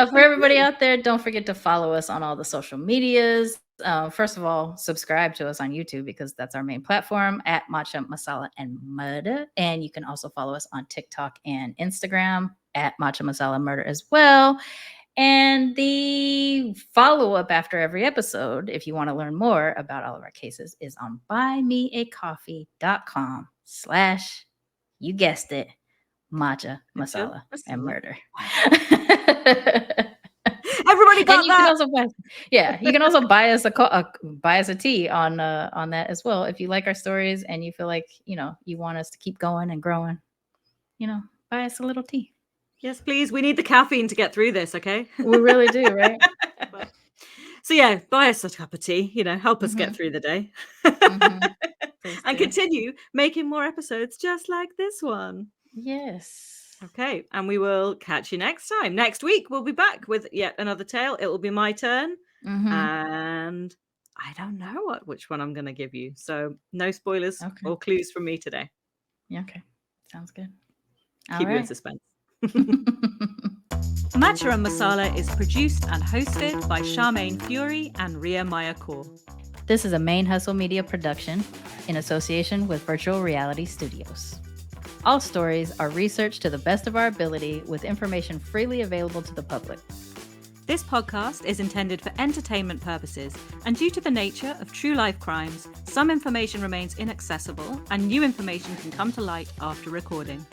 For everybody out there, don't forget to follow us on all the social medias. First of all, subscribe to us on YouTube because that's our main platform at Matcha, Masala, and Murder. And you can also follow us on TikTok and Instagram at Matcha, Masala, Murder as well. And the follow-up after every episode, if you want to learn more about all of our cases, is on buymeacoffee.com/ you guessed it, Matcha, Masala, and Murder. Everybody got that. You can also buy us a tea on that as well. If you like our stories and you feel like you want us to keep going and growing, buy us a little tea. Yes, please. We need the caffeine to get through this. Okay, we really do, right? So yeah, buy us a cup of tea. Help us get through the day, and continue making more episodes just like this one. Yes. Okay, and we will catch you next time. Next week, we'll be back with yet another tale. It will be my turn, and I don't know which one I'm going to give you. So no spoilers or clues from me today. Yeah, okay, sounds good. Keep you in suspense. Matcha and Masala is produced and hosted by Sharmane Fury and Rhia Kaur. This is a Main Hustle Media production in association with Virtual Reality Studios. All stories are researched to the best of our ability with information freely available to the public. This podcast is intended for entertainment purposes, and due to the nature of true life crimes, some information remains inaccessible and new information can come to light after recording.